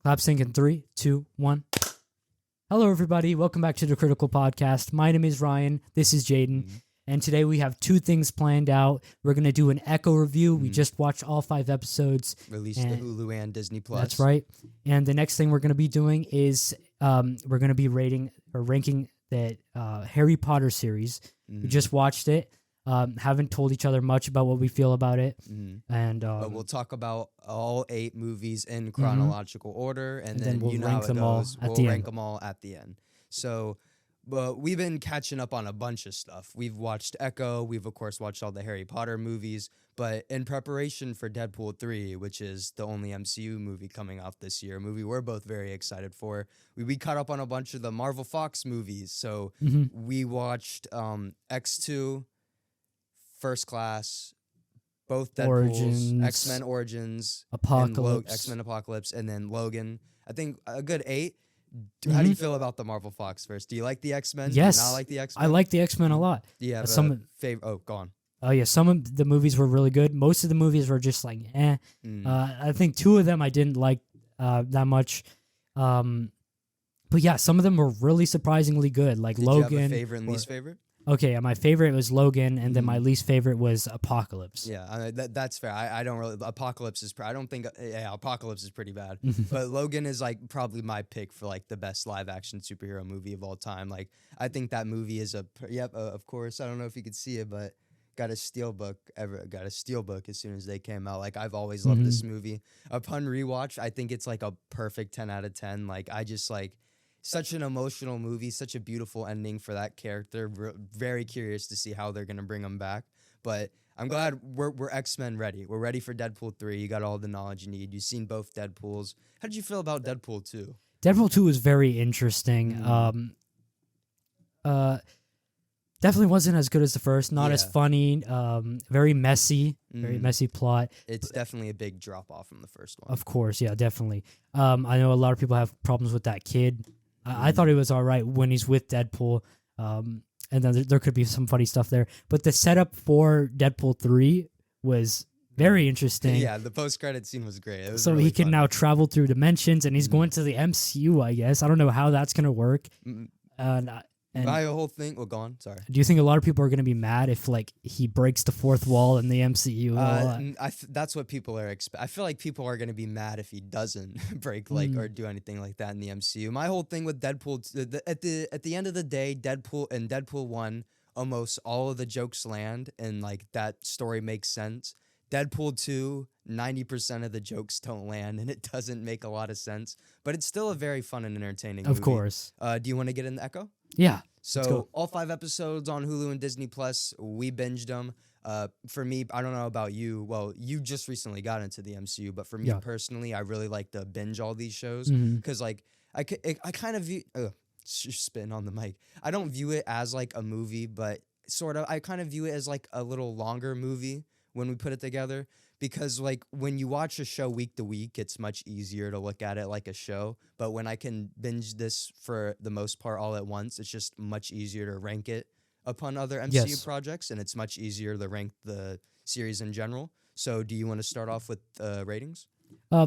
Clap sync in 3, 2, 1. Hello, everybody. Welcome back to the Critical Podcast. My name is Ryan. This is Jayden. And today we have two things planned out. We're going to do an Echo review. We just watched all 5 episodes. Released to Hulu and Disney+. That's right. And the next thing we're going to be doing is we're going to be ranking the Harry Potter series. We just watched it. Haven't told each other much about what we feel about it. And but we'll talk about all 8 movies in chronological order, and then we'll you know rank how it them goes. all at We'll the rank end. them all at the end. So, but we've been catching up on a bunch of stuff. We've watched Echo. We've, of course, watched all the Harry Potter movies. But in preparation for Deadpool 3, which is the only MCU movie coming out this year, a movie we're both very excited for, we caught up on a bunch of the Marvel Fox movies. So we watched X2, First Class, both Deadpools, Origins, X-Men Origins, Apocalypse. X-Men Apocalypse, and then Logan. I think a good 8. How do you feel about the Marvel Fox first? Do you like the X-Men? Yes. Do you not like the X-Men? I like the X-Men a lot. Do you have some a favorite? Oh, go on. Oh, yeah. Some of the movies were really good. Most of the movies were just like, eh. I think 2 of them I didn't like that much. But yeah, some of them were really surprisingly good. Like Did Logan. you have a favorite and least favorite? Okay, my favorite was Logan, and then my least favorite was Apocalypse. Yeah, I mean, that's fair. I don't really. Apocalypse is. I don't think. Yeah, Apocalypse is pretty bad. But Logan is like probably my pick for like the best live action superhero movie of all time. Like I think that movie is a. Yep, of course. I don't know if you could see it, but got a steelbook as soon as they came out. Like I've always loved this movie. Upon rewatch, I think it's like a perfect 10 out of 10. Like I just like. Such an emotional movie, such a beautiful ending for that character. Very curious to see how they're gonna bring him back. But I'm glad we're X-Men ready. We're ready for Deadpool 3. You got all the knowledge you need. You've seen both Deadpools. How did you feel about Deadpool 2? Deadpool 2 was very interesting. Definitely wasn't as good as the first. Not as funny. Very messy. Very messy plot. It's definitely a big drop off from the first one. Of course, yeah, definitely. I know a lot of people have problems with that kid. I thought he was all right when he's with Deadpool. And then there could be some funny stuff there. But the setup for Deadpool 3 was very interesting. Yeah, the post-credit scene was great. It was so really he can fun. now travel through dimensions, and he's going to the MCU, I guess. I don't know how that's going to work. And my whole thing. Well, go on. Sorry. do you think a lot of people are going to be mad if like he breaks the 4th wall in the MCU? That's what people are I feel like people are going to be mad if he doesn't break or do anything like that in the MCU. My whole thing with Deadpool at the end of the day, Deadpool 1, almost all of the jokes land and like that story makes sense. Deadpool 2, 90% of the jokes don't land and it doesn't make a lot of sense, but it's still a very fun and entertaining movie. Of course. Do you want to get in the Echo? Yeah. So all 5 episodes on Hulu and Disney Plus, we binged them. For me, I don't know about you. Well, you just recently got into the MCU, but for me personally, I really like to binge all these shows because like I kind of view spitting on the mic. I don't view it as like a movie, but sort of I kind of view it as like a little longer movie when we put it together. Because, like, when you watch a show week to week, it's much easier to look at it like a show. But when I can binge this for the most part all at once, it's just much easier to rank it upon other MCU projects. And it's much easier to rank the series in general. So do you want to start off with ratings?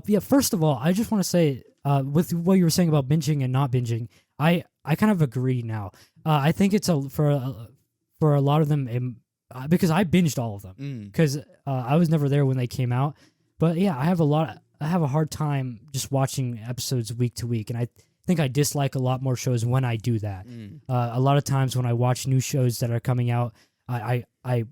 Yeah, first of all, I just want to say, with what you were saying about binging and not binging, I kind of agree now. I think it's for a lot of them... because I binged all of them because I was never there when they came out. But yeah, I have a hard time just watching episodes week to week, and I think I dislike a lot more shows when I do that. A lot of times when I watch new shows that are coming out, I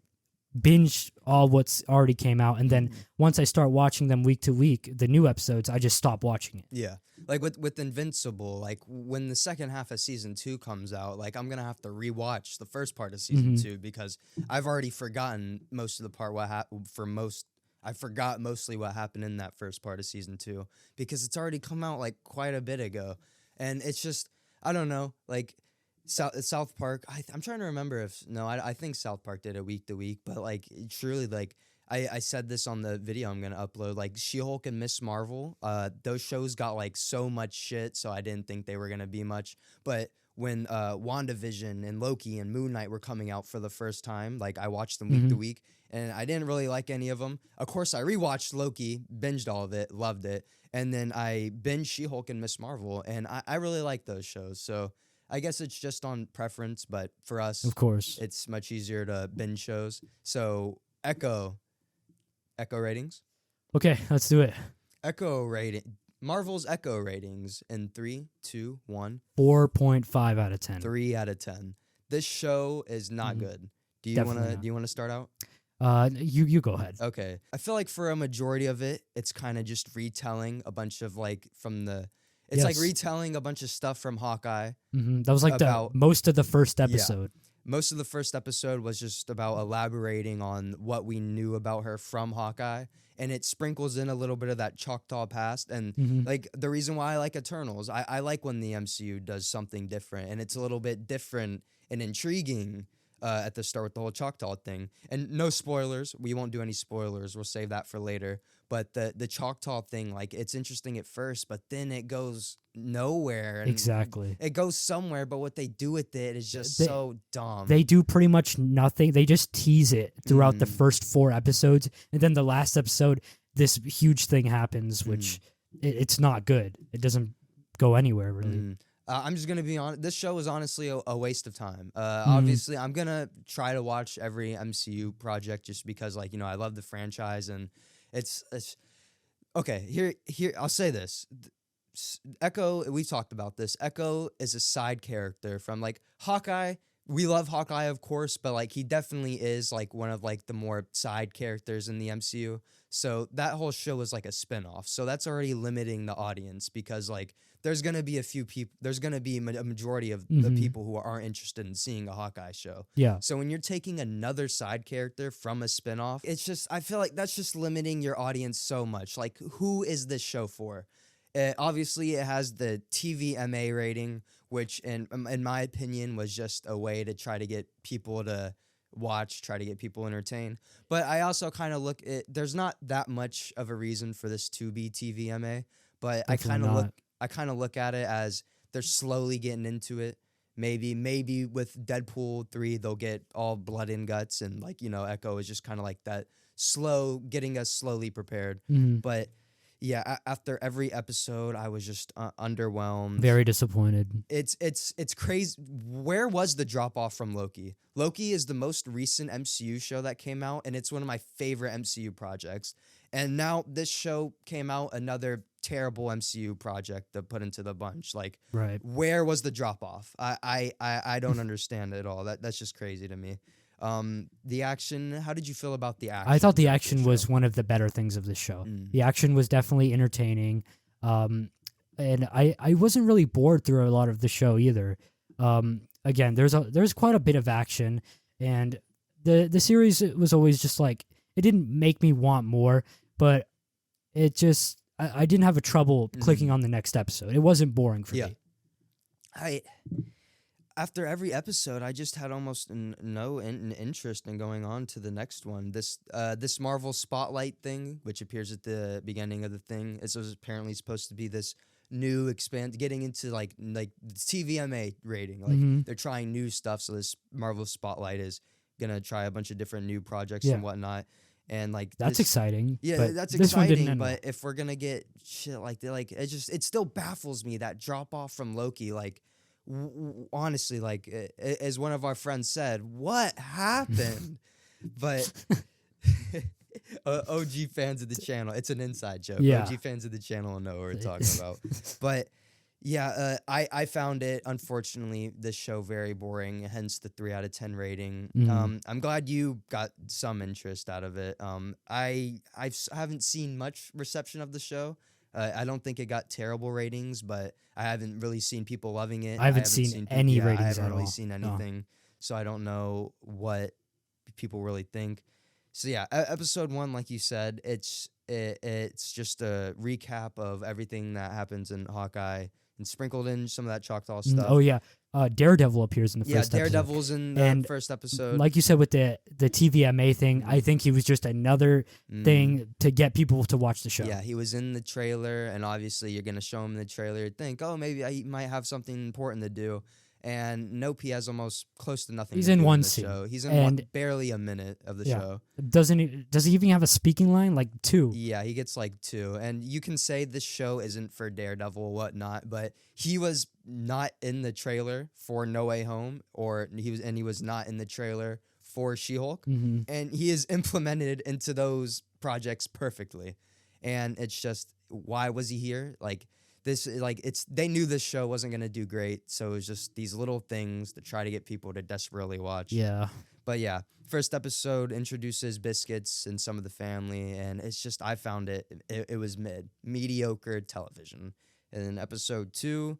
binge all what's already came out, and then once I start watching them week to week, the new episodes, I just stop watching it. Yeah. Like with Invincible, like when the second half of season 2 comes out, like I'm gonna have to rewatch the first part of season 2 because I've already forgotten most of the part I forgot mostly what happened in that first part of season 2 because it's already come out like quite a bit ago, and it's just I don't know like. South Park. I'm trying to remember I think South Park did it week to week, but like truly like I said this on the video I'm gonna upload. Like She-Hulk and Miss Marvel, those shows got like so much shit, so I didn't think they were gonna be much. But when WandaVision and Loki and Moon Knight were coming out for the first time, like I watched them week to week, and I didn't really like any of them. Of course, I rewatched Loki, binged all of it, loved it. and then I binge She-Hulk and Miss Marvel, and I really like those shows. So I guess it's just on preference, but for us, Of course. it's much easier to binge shows. So Echo ratings. Okay, let's do it. Echo rating. Marvel's Echo ratings in 3, 2, 1. 4.5 out of 10. 3 out of 10. This show is not good. Do you want to start out? You go ahead. Okay. I feel like for a majority of it, it's kind of just retelling a bunch of like from the. It's like retelling a bunch of stuff from Hawkeye. That was like most of the first episode. Yeah. Most of the first episode was just about elaborating on what we knew about her from Hawkeye, and it sprinkles in a little bit of that Choctaw past. And like the reason why I like Eternals, I like when the MCU does something different, and it's a little bit different and intriguing at the start with the whole Choctaw thing. And no spoilers, we won't do any spoilers. We'll save that for later. But the Choctaw thing, like it's interesting at first, but then it goes nowhere. And exactly. It goes somewhere, but what they do with it is just so dumb. They do pretty much nothing. They just tease it throughout the first 4 episodes, and then the last episode, this huge thing happens, which it's not good. It doesn't go anywhere really. I'm just gonna be honest. This show is honestly a waste of time. Obviously, I'm gonna try to watch every MCU project just because, like, I love the franchise, and it's okay. Here, I'll say this. Echo, we talked about this. Echo is a side character from like Hawkeye. We love Hawkeye, of course, but like he definitely is like one of like the more side characters in the MCU. So that whole show is like a spinoff. So that's already limiting the audience because like there's gonna be a few people. There's gonna be a majority of the people who aren't interested in seeing a Hawkeye show. Yeah. So when you're taking another side character from a spinoff, it's just I feel like that's just limiting your audience so much. Like who is this show for? Obviously, it has the TVMA rating, which, in my opinion, was just a way to try to get people to watch, try to get people entertained. But I also kind of look at there's not that much of a reason for this to be TVMA. But I kind of look at it as they're slowly getting into it. Maybe with Deadpool 3, they'll get all blood and guts, and like Echo is just kind of like that getting us slowly prepared. But yeah, after every episode, I was just underwhelmed. Very disappointed. It's crazy. Where was the drop off from Loki? Loki is the most recent MCU show that came out, and it's one of my favorite MCU projects. And now this show came out, another terrible MCU project to put into the bunch. Like, where was the drop off? I don't understand it at all. That's just crazy to me. The action, how did you feel about the action? I thought the action was one of the better things of the show. The action was definitely entertaining. And I wasn't really bored through a lot of the show either. Again, there's quite a bit of action, and the series was always just like, it didn't make me want more, but it just, I didn't have a trouble clicking on the next episode. It wasn't boring for me. After every episode, I just had almost no interest in going on to the next one. This Marvel Spotlight thing, which appears at the beginning of the thing, it was apparently supposed to be this new getting into like the TVMA rating. Like they're trying new stuff, so this Marvel Spotlight is gonna try a bunch of different new projects and whatnot. And like that's exciting. Yeah, that's exciting. But if we're gonna get shit like that, like it still baffles me that drop off from Loki. Like. Honestly, like as one of our friends said, what happened? But OG fans of the channel, it's an inside joke. Yeah. OG fans of the channel will know what we're talking about. But yeah, I found it, unfortunately, this show very boring, hence the 3 out of 10 rating. I'm glad you got some interest out of it. I haven't seen much reception of the show. I don't think it got terrible ratings, but I haven't really seen people loving it. I haven't seen any ratings I haven't at really all. seen anything, so I don't know what people really think. So yeah, episode 1, like you said, it's just a recap of everything that happens in Hawkeye and sprinkled in some of that Choctaw stuff. Oh yeah, Daredevil appears in the first episode. Yeah, Daredevil's in the first episode. Like you said with the TVMA thing, I think he was just another thing to get people to watch the show. Yeah, he was in the trailer, and obviously you're going to show him the trailer, think, oh, maybe I might have something important to do. And nope, he has almost close to nothing. He's to in do one the scene, show. He's in and barely a minute of the yeah. show. Does he even have a speaking line? Like 2. Yeah, he gets like 2. And you can say this show isn't for Daredevil or whatnot, but he was not in the trailer for No Way Home, he was not in the trailer for She-Hulk, and he is implemented into those projects perfectly. And it's just, why was he here? Like this, like they knew this show wasn't gonna do great, so it was just these little things to try to get people to desperately watch. Yeah. But yeah, first episode introduces Biscuits and some of the family, and it's just, I found it was mediocre television. And then episode 2,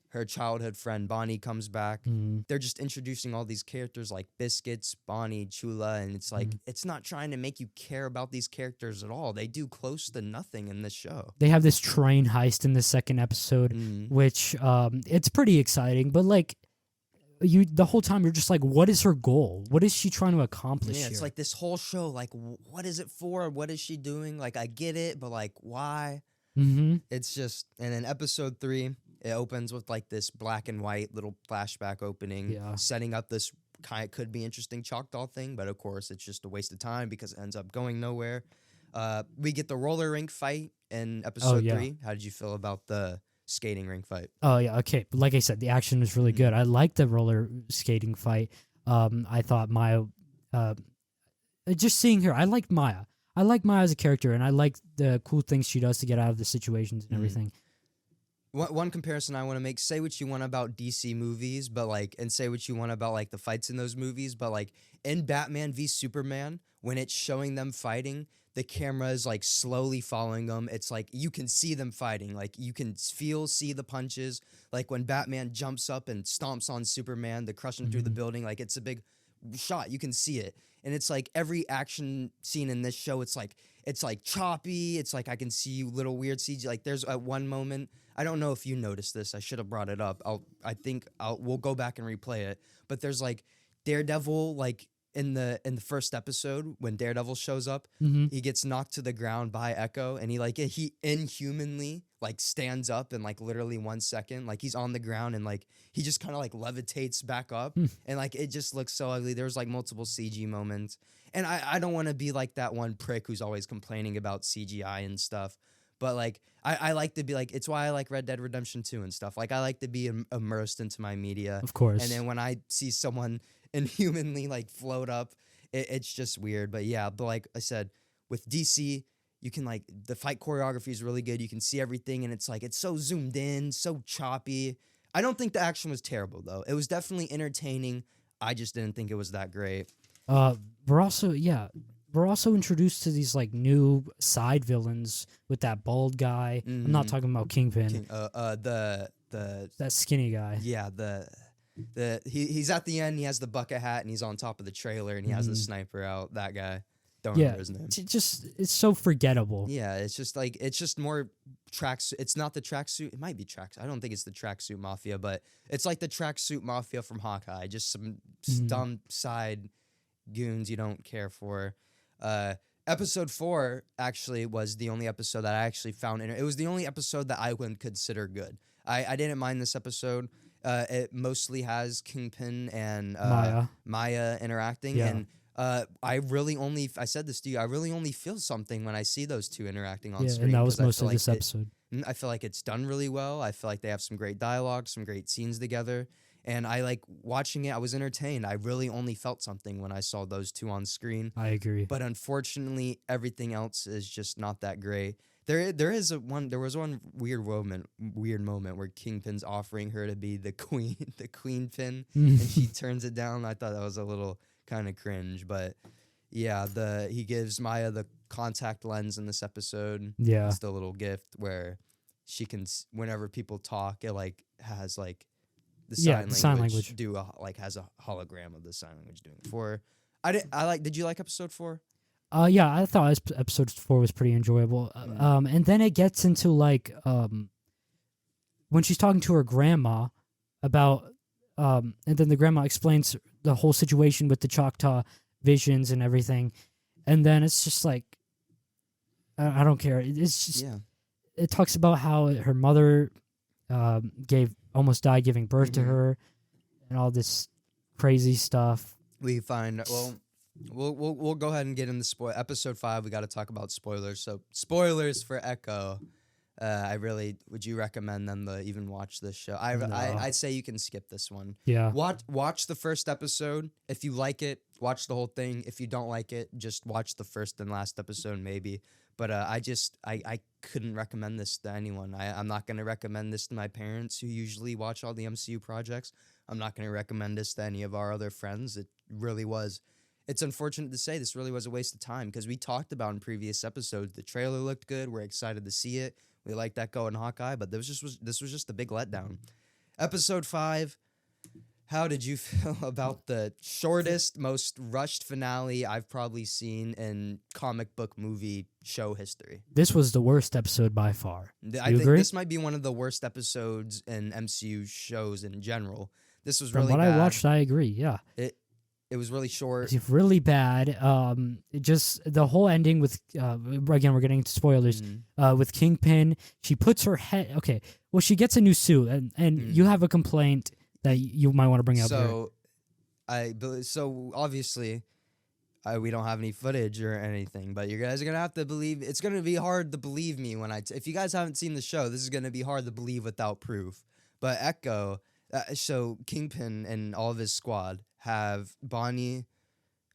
her childhood friend Bonnie comes back. They're just introducing all these characters like Biscuits, Bonnie, Chula, and it's like, it's not trying to make you care about these characters at all. They do close to nothing in this show. They have this train heist in the second episode, which it's pretty exciting, but like the whole time you're just like, what is her goal? What is she trying to accomplish Yeah, it's here? like this whole show, like, what is it for? What is she doing? Like, I get it, but like, why? It's just, and then episode 3, it opens with like this black and white little flashback opening, setting up this could be interesting Choctaw thing, but of course it's just a waste of time because it ends up going nowhere. We get the roller rink fight in episode 3. How did you feel about the skating rink fight? Oh yeah, okay. Like I said, the action was really good. I liked the roller skating fight. I thought Maya, just seeing her, I liked Maya. I like Maya as a character, and I like the cool things she does to get out of the situations and everything. One comparison I want to make, say what you want about DC movies, but like, and say what you want about like the fights in those movies, but like in Batman v Superman, when it's showing them fighting, the camera is like slowly following them. It's like you can see them fighting. Like you can see the punches. Like when Batman jumps up and stomps on Superman to crush him through the building, like it's a big shot. You can see it. And it's like every action scene in this show, it's like choppy. It's like I can see little weird CG. Like there's at one moment, I don't know if you noticed this. I should have brought it up. We'll go back and replay it. But there's like Daredevil, like in the first episode when Daredevil shows up, he gets knocked to the ground by Echo, and he inhumanly like stands up in like literally 1 second. Like he's on the ground and like he just kind of like levitates back up, and like it just looks so ugly. There's like multiple CG moments, and I don't want to be like that one prick who's always complaining about CGI and stuff. But like I like to be like, it's why I like Red Dead Redemption 2 and stuff. Like I like to be immersed into my media, Of course. And then when I see someone inhumanly like float up, it's just weird. But yeah, but like I said, with DC, you can like, the fight choreography is really good. You can see everything, and it's like it's so zoomed in, so choppy. I don't think the action was terrible though. It was definitely entertaining. I just didn't think it was that great. We're also introduced to these like new side villains with that bald guy. I'm not talking about Kingpin. That skinny guy. Yeah, he's at the end. He has the bucket hat and he's on top of the trailer and he has the sniper out. That guy, don't remember his name. It's so forgettable. Yeah, it's just more tracks. It's not the tracksuit. It might be tracks. I don't think it's the tracksuit mafia, but it's like the tracksuit mafia from Hawkeye. Just some dumb side goons you don't care for. Episode 4 actually was the only episode that I actually found. It was the only episode that I would consider good. I didn't mind this episode. It mostly has Kingpin and Maya interacting, and I said this to you, I really only feel something when I see those two interacting on screen. And that was most of this episode. I feel like it's done really well. I feel like they have some great dialogue, some great scenes together. And I like watching it. I was entertained. I really only felt something when I saw those two on screen. I agree. But unfortunately, everything else is just not that great. There was one weird moment where Kingpin's offering her to be the queen pin, and she turns it down. I thought that was a little kind of cringe, but yeah, he gives Maya the contact lens in this episode. Yeah, it's the little gift where she can, whenever people talk, it like has like the sign language has a hologram of the sign language doing it for. Did you like episode 4? Yeah, I thought episode 4 was pretty enjoyable. And then it gets into like when she's talking to her grandma about and then the grandma explains the whole situation with the Choctaw visions and everything, and then it's just like I don't care. It's just it talks about how her mother almost died giving birth to her, and all this crazy stuff. We find we'll go ahead and get into episode 5. We got to talk about spoilers. So spoilers for Echo. Would you recommend them to even watch this show? I'd say you can skip this one. Yeah. Watch the first episode. If you like it, watch the whole thing. If you don't like it, just watch the first and last episode maybe. But I couldn't recommend this to anyone. I'm not going to recommend this to my parents who usually watch all the MCU projects. I'm not going to recommend this to any of our other friends. It's unfortunate to say this really was a waste of time because we talked about in previous episodes the trailer looked good. We're excited to see it. We like Echo and Hawkeye, but this was just a big letdown. Episode 5. How did you feel about the shortest, most rushed finale I've probably seen in comic book movie show history? This was the worst episode by far. I think this might be one of the worst episodes in MCU shows in general. This was really bad. From what I watched, I agree. Yeah. It was really short. It's really bad. Just the whole ending with again, we're getting into spoilers. With Kingpin, she puts her head. Okay, well, she gets a new suit, and you have a complaint that you might want to bring up. So obviously, we don't have any footage or anything, but you guys are gonna have to believe. It's gonna be hard to believe me if you guys haven't seen the show. This is gonna be hard to believe without proof. But Echo, so Kingpin and all of his squad have Bonnie,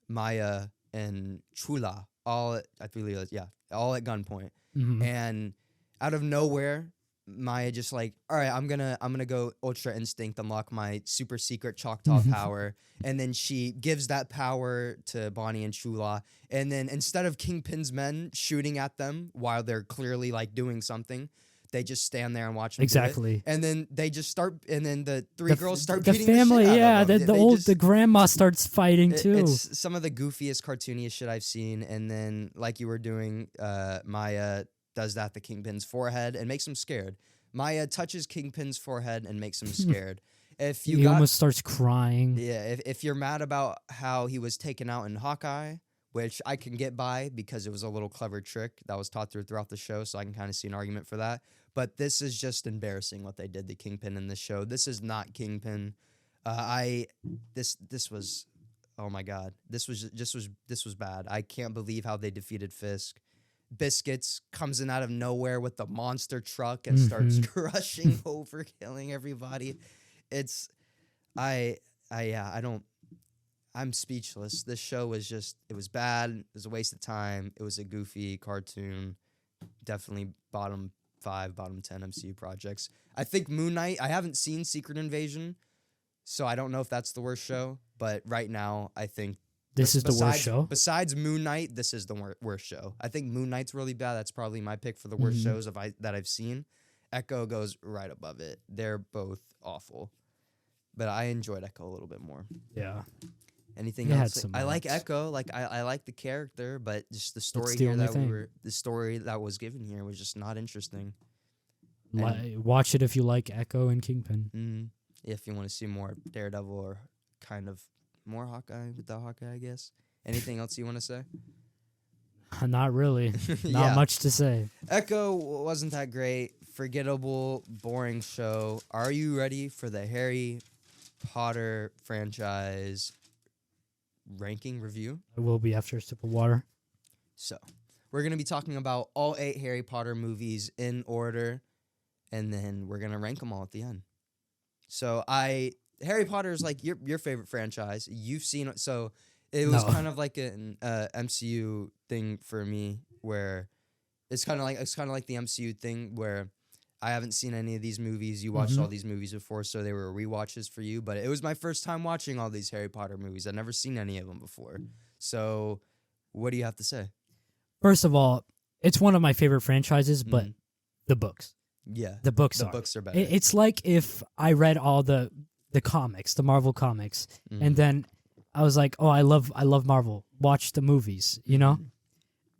Maya, and Chula all at gunpoint. And out of nowhere, Maya just like, all right, I'm gonna go Ultra Instinct, unlock my super secret Choctaw power, and then she gives that power to Bonnie and Chula, and then instead of Kingpin's men shooting at them while they're clearly like doing something, they just stand there and watch them do it. And then they just start, and then the three girls start beating the shit out of them. The grandma starts fighting too. It's some of the goofiest, cartooniest shit I've seen. And then, like you were doing, Maya does that to Kingpin's forehead and makes him scared. Maya touches Kingpin's forehead and makes him scared. He almost starts crying. Yeah, if you're mad about how he was taken out in Hawkeye, which I can get by because it was a little clever trick that was taught throughout the show, so I can kind of see an argument for that. But this is just embarrassing what they did to Kingpin in this show. This is not Kingpin. This was, oh my god, this was bad. I can't believe how they defeated Fisk. Biscuits comes in out of nowhere with the monster truck and starts crushing over, killing everybody. I'm speechless. This show was it was bad. It was a waste of time. It was a goofy cartoon. Definitely bottom 5, bottom 10 MCU projects. I think Moon Knight, I haven't seen Secret Invasion, so I don't know if that's the worst show, but right now I think this is the worst show. Besides Moon Knight, this is the worst show. I think Moon Knight's really bad. That's probably my pick for the worst shows that I've seen. Echo goes right above it. They're both awful. But I enjoyed Echo a little bit more. Yeah. Anything else? I like Echo. Like I like the character, but just the story the story that was given here was just not interesting. Watch it if you like Echo and Kingpin. If you want to see more Daredevil or kind of more Hawkeye without Hawkeye, I guess. Anything else you want to say? Not really. Not much to say. Echo wasn't that great. Forgettable, boring show. Are you ready for the Harry Potter franchise ranking review? I will be after a sip of water. So, we're going to be talking about all 8 Harry Potter movies in order, and then we're going to rank them all at the end. So, Harry Potter is like your favorite franchise. You've seen it, so it was kind of like an MCU thing for me, where it's kind of like the MCU thing where I haven't seen any of these movies. You watched all these movies before, so they were rewatches for you. But it was my first time watching all these Harry Potter movies. I'd never seen any of them before. So, what do you have to say? First of all, it's one of my favorite franchises, but the books. Yeah, the books are better. It's like if I read all the comics, the Marvel comics, and then I was like, oh, I love Marvel. Watch the movies, you know?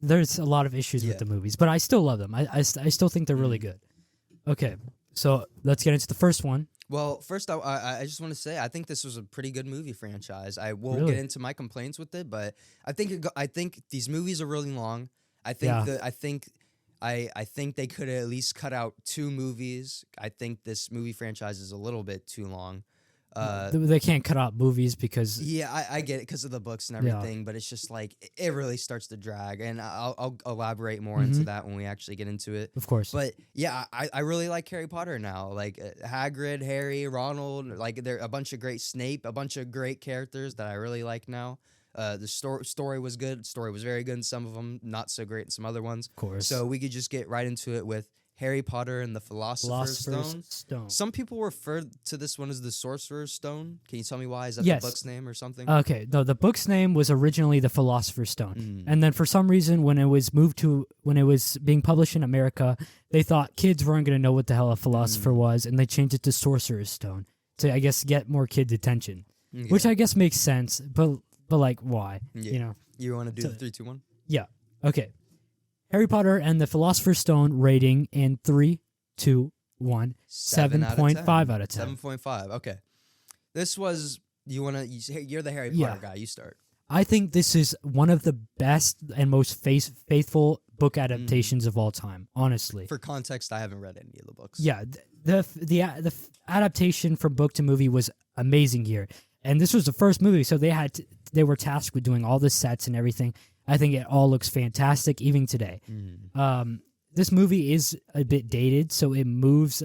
There's a lot of issues with the movies, but I still love them. I still think they're really good. Okay, so let's get into the first one. Well, first, I just want to say I think this was a pretty good movie franchise. I won't get into my complaints with it, but I think these movies are really long. I think they could at least cut out 2 movies. I think this movie franchise is a little bit too long. They can't cut out movies because Yeah, I get it because of the books and Yeah. everything, but it's just like it really starts to drag, and I'll elaborate more into that when we actually get into it. of course. But yeah, I really like Harry Potter now. Like Hagrid, Harry, Ronald, like there are a bunch of great Snape, a bunch of great characters that I really like now. The story was good. Story was very good in some of them, not so great in some other ones. Of course. So we could just get right into it with Harry Potter and the Philosopher's Stone. Stone. Some people refer to this one as the Sorcerer's Stone. Can you tell me why? Is that Yes. the book's name or something? Okay, no, the book's name was originally the Philosopher's Stone, Mm. and then for some reason, when it was being published in America, they thought kids weren't going to know what the hell a philosopher was, and they changed it to Sorcerer's Stone to, I guess, get more kids' attention, which I guess makes sense. But like, why? Yeah. You know? You want to do the 3, 2, 1? Yeah. Okay. Harry Potter and the Philosopher's Stone rating in 3, 2, 1, 7.5 out of 10. 7.5. Okay. This was you're the Harry Yeah. Potter guy. You start. I think this is one of the best and most faithful book adaptations of all time. Honestly. For context, I haven't read any of the books. Yeah, the adaptation from book to movie was amazing here, and this was the first movie, so they were tasked with doing all the sets and everything. I think it all looks fantastic, even today. This movie is a bit dated, so it moves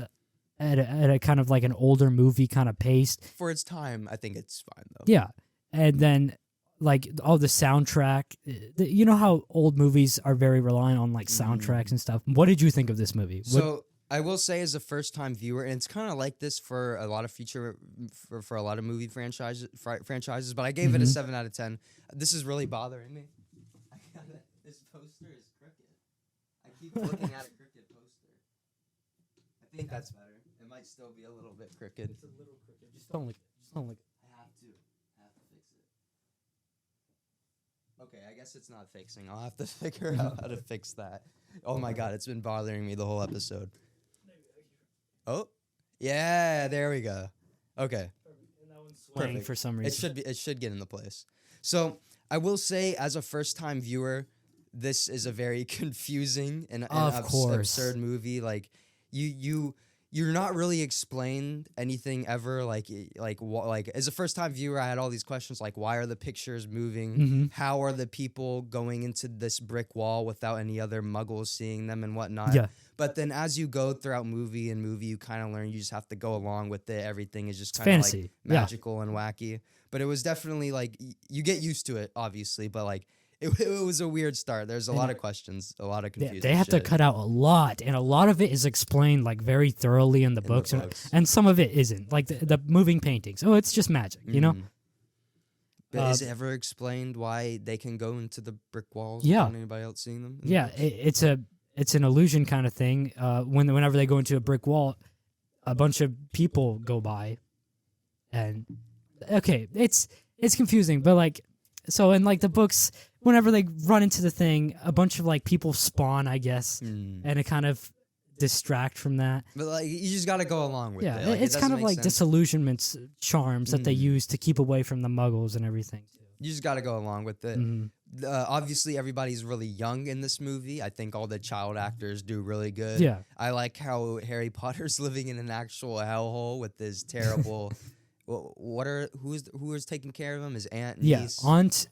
at a kind of like an older movie kind of pace. For its time, I think it's fine though. Yeah, and then like all the soundtrack, you know how old movies are very reliant on like soundtracks and stuff. What did you think of this movie? So I will say, as a first-time viewer, and it's kind of like this for a lot of for a lot of movie franchises, but I gave it a 7 out of 10. This is really bothering me. This poster is crooked. I keep looking at a crooked poster. I think that's better. It might still be a little bit crooked. It's a little crooked. Just don't look. I have to fix it. Okay, I guess it's not fixing. I'll have to figure out how to fix that. Oh my god, it's been bothering me the whole episode. Oh, yeah, there we go. Okay. And that one's swaying Perfect. for some reason. It should get into place. So I will say, as a first-time viewer, this is a very confusing and absurd movie. Like you're not really explained anything ever. Like as a first-time viewer, I had all these questions like, why are the pictures moving? How are the people going into this brick wall without any other muggles seeing them and whatnot? Yeah. But then as you go throughout movie, you kind of learn you just have to go along with it. Everything is just kind of like fantasy. magical and wacky. But it was definitely like you get used to it, obviously. But like it was a weird start. There's a lot of questions, a lot of confusion. They have to cut out a lot, and a lot of it is explained like very thoroughly in the books. And some of it isn't. Like the moving paintings. Oh, it's just magic, you know? But is it ever explained why they can go into the brick walls Yeah. without anybody else seeing them? Yeah, it's an illusion kind of thing. Whenever they go into a brick wall, a bunch of people go by, and okay, it's confusing, but like, so in like the books, whenever they run into the thing, a bunch of like people spawn, I guess, and it kind of distract from that. But like, you just got to go along with Yeah, it. Like, it's kind of like sense. disillusionment's charms that they use to keep away from the muggles and everything. You just got to go along with it. Obviously, everybody's really young in this movie. I think all the child actors do really good. Yeah. I like how Harry Potter's living in an actual hellhole with this terrible. Who is taking care of him? His aunt, niece? Aunt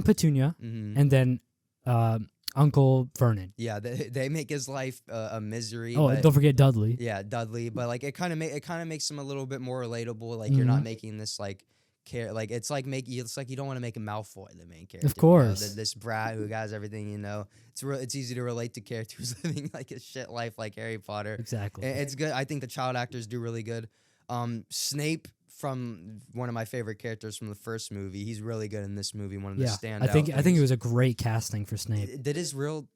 Petunia, and then Uncle Vernon. Yeah, they make his life a misery. Oh, and don't forget Dudley. Yeah, Dudley. But like, it kind of makes him a little bit more relatable. Like, you're not making this like. Like it's like you don't want to make a Malfoy the main character. Of course, you know? This brat who has everything. You know, it's easy to relate to characters living like a shit life like Harry Potter. Exactly, it's good. I think the child actors do really good. Snape, from one of my favorite characters from the first movie, he's really good in this movie. One of the standout. I think it was a great casting for Snape. Did his real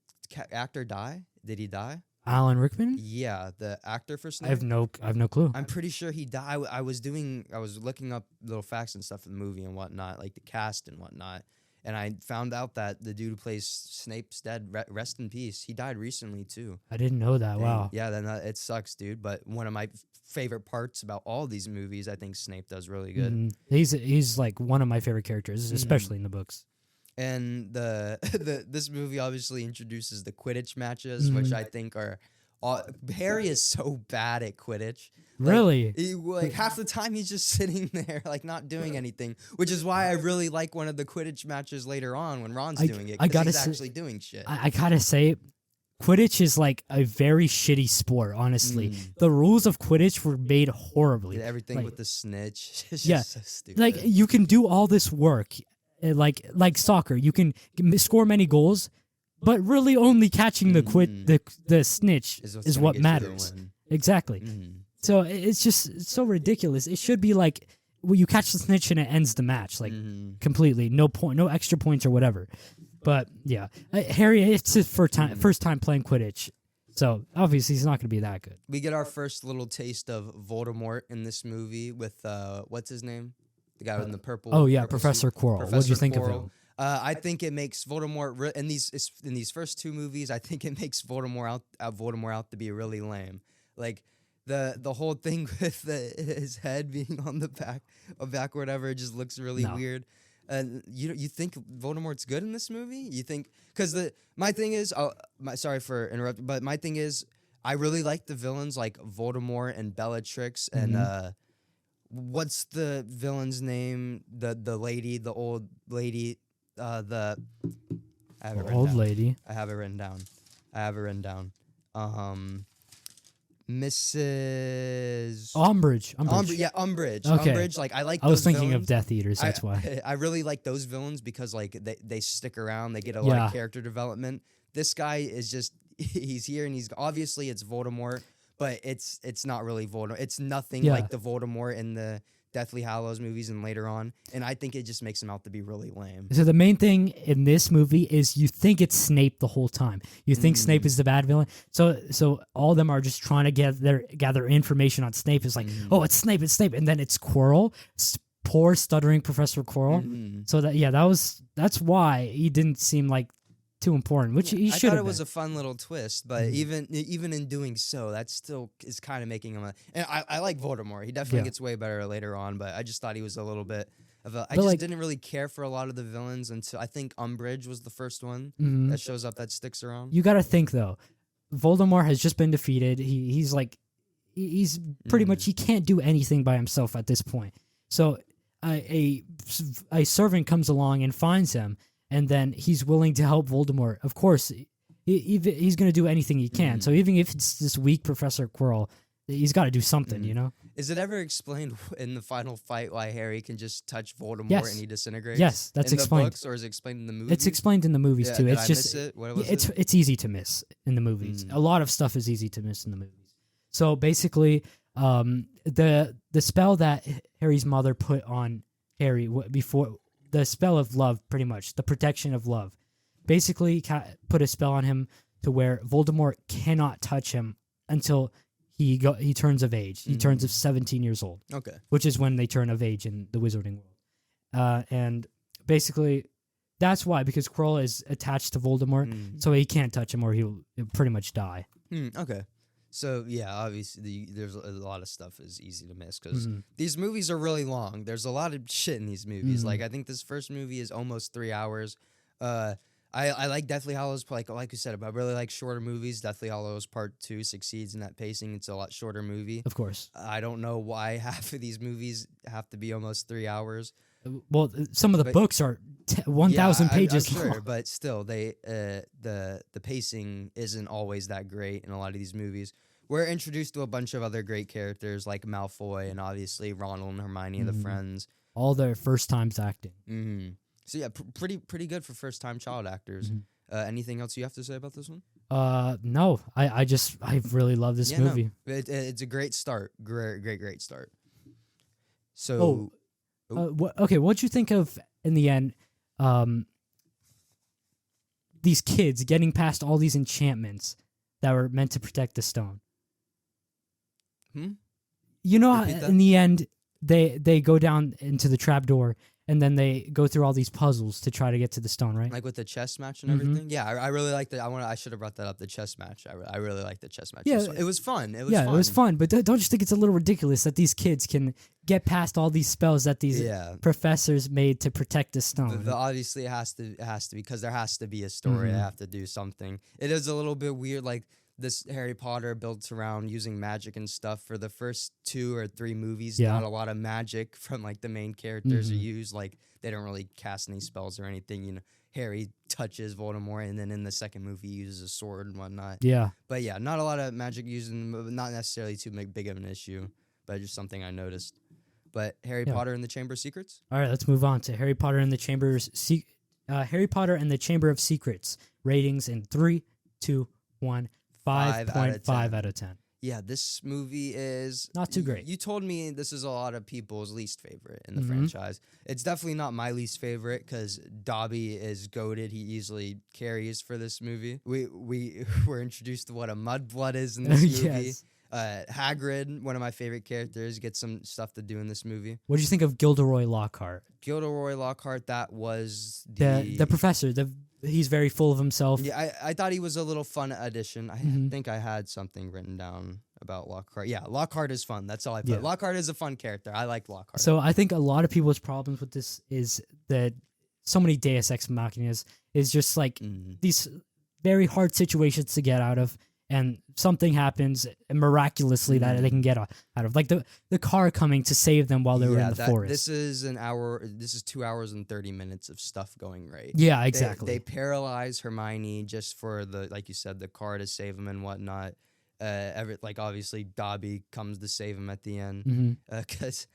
actor die? Did he die? Alan Rickman? Yeah, the actor for Snape. I have no clue. I'm pretty sure he died. I was looking up little facts and stuff for the movie and whatnot, like the cast and whatnot, and I found out that the dude who plays Snape's dead. Rest in peace. He died recently too. I didn't know that. Dang. Wow. Yeah, then it sucks, dude. But one of my favorite parts about all these movies, I think Snape does really good. He's like one of my favorite characters, especially in the books. And this movie obviously introduces the Quidditch matches, which I think are Harry is so bad at Quidditch. Really? Like half the time he's just sitting there, like not doing anything, which is why I really like one of the Quidditch matches later on when Ron's doing it. Because he's actually doing shit. I gotta say, Quidditch is like a very shitty sport, honestly. The rules of Quidditch were made horribly. Everything like, with the snitch. It's yeah, just so stupid. like you can do all this work, like soccer. You can score many goals, but really only catching the snitch is what matters. Exactly. So it's so ridiculous. It should be like, well, you catch the snitch and it ends the match, like completely, no extra points or whatever. But yeah, Harry, it's his first time playing Quidditch, so obviously he's not going to be that good. We get our first little taste of Voldemort in this movie with what's his name, the guy in the purple. Oh yeah, purple Professor suit. Quirrell. What did you think of him? I think it makes Voldemort in these first two movies. I think it makes Voldemort out to be really lame. Like the whole thing with his head being on the back or whatever, it just looks really weird. And you think Voldemort's good in this movie? You think because my thing is sorry for interrupting, but my thing is I really like the villains like Voldemort and Bellatrix and what's the villain's name? The old lady. I have it written down. I have it written down. Mrs. Umbridge. Yeah, Umbridge. Okay. Umbridge. Like I like. I was thinking villains. of Death Eaters. That's why. I really like those villains because like they stick around. They get a lot of character development. This guy is just he's here and he's obviously it's Voldemort, but it's not really Voldemort. It's nothing like the Voldemort in the Deathly Hallows movies and later on, and I think it just makes him out to be really lame. So the main thing in this movie is you think it's Snape the whole time. You think Snape is the bad villain. So all of them are just trying to gather information on Snape. It's like, oh, it's Snape, and then it's Quirrell, poor stuttering Professor Quirrell. So that's why he didn't seem like too important, which he should have. I thought it was a fun little twist, but even in doing so, that still is kind of making him and I like Voldemort. He definitely gets way better later on, but I just thought he was a little bit of a. I just didn't really care for a lot of the villains until I think Umbridge was the first one that shows up that sticks around. You got to think though, Voldemort has just been defeated. He's pretty much he can't do anything by himself at this point. So a servant comes along and finds him. And then he's willing to help Voldemort. Of course, he's going to do anything he can. So even if it's this weak Professor Quirrell, he's got to do something, you know? Is it ever explained in the final fight why Harry can just touch Voldemort and he disintegrates? Yes, that's explained. In the books, or is it explained in the movies? It's explained in the movies too. Did It's I just miss it? What was it? It's easy to miss in the movies. A lot of stuff is easy to miss in the movies. So basically, the spell that Harry's mother put on Harry before. The spell of love, pretty much. The protection of love. Basically, put a spell on him to where Voldemort cannot touch him until he turns of age. He turns of 17 years old. Okay. Which is when they turn of age in the Wizarding World. And basically, that's why, because Quirrell is attached to Voldemort, so he can't touch him or he'll pretty much die. Okay. So, yeah, obviously, there's a lot of stuff is easy to miss because these movies are really long. There's a lot of shit in these movies. Like, I think this first movie is almost 3 hours. I like Deathly Hallows, like you said, I really like shorter movies. Deathly Hallows Part 2 succeeds in that pacing. It's a lot shorter movie. Of course. I don't know why half of these movies have to be almost 3 hours. Well, some of the books are 1,000 pages I'm long. sure, but still, the pacing isn't always that great in a lot of these movies. We're introduced to a bunch of other great characters like Malfoy and obviously Ronald and Hermione, the friends. All their first times acting. So yeah, pretty good for first time child actors. Anything else you have to say about this one? No, I really love this movie. No, it's a great start. Great start. So. Okay, what'd you think of, in the end, these kids getting past all these enchantments that were meant to protect the stone? You know how, in the end, they go down into the trapdoor, and then they go through all these puzzles to try to get to the stone, right? Like with the chess match and everything? Yeah, I really liked it. I should have brought that up, the chess match. I really liked the chess match. Yeah, it was fun. It was fun, but don't you think it's a little ridiculous that these kids can get past all these spells that these professors made to protect the stone? Obviously, it has to be, because there has to be a story. They have to do something. It is a little bit weird, like this Harry Potter built around using magic and stuff. For the first 2 or 3 movies, Yeah. not a lot of magic from like the main characters are Mhm. used. Like they don't really cast any spells or anything. You know, Harry touches Voldemort, and then in the second movie, he uses a sword and whatnot. Yeah. But yeah, not a lot of magic used in the movie. Not necessarily too big of an issue, but just something I noticed. But Harry Yeah. Potter and the Chamber of Secrets. All right, let's move on to Harry Potter and the Harry Potter and the Chamber of Secrets. Ratings in 3, 2, 1. 5.5 out of 10. Yeah, this movie is Not too great. You told me this is a lot of people's least favorite in the Mhm. franchise. It's definitely not my least favorite because Dobby is goated. He easily carries for this movie. We were introduced to what a mudblood is in this movie. Yes. Hagrid, one of my favorite characters, gets some stuff to do in this movie. What do you think of Gilderoy Lockhart? Gilderoy Lockhart, that was The professor. He's very full of himself. Yeah, I thought he was a little fun addition. I Mhm. think I had something written down about Lockhart. Yeah, Lockhart is fun. That's all I put. Yeah. Lockhart is a fun character. I like Lockhart. So I think a lot of people's problems with this is that so many Deus Ex Machinas is just like these very hard situations to get out of, and something happens miraculously that they can get out of, like the car coming to save them while they were in the forest. This is an hour. This is 2 hours and 30 minutes of stuff going right. Yeah, exactly. They paralyze Hermione just for like you said, the car to save him and whatnot. Obviously Dobby comes to save him at the end because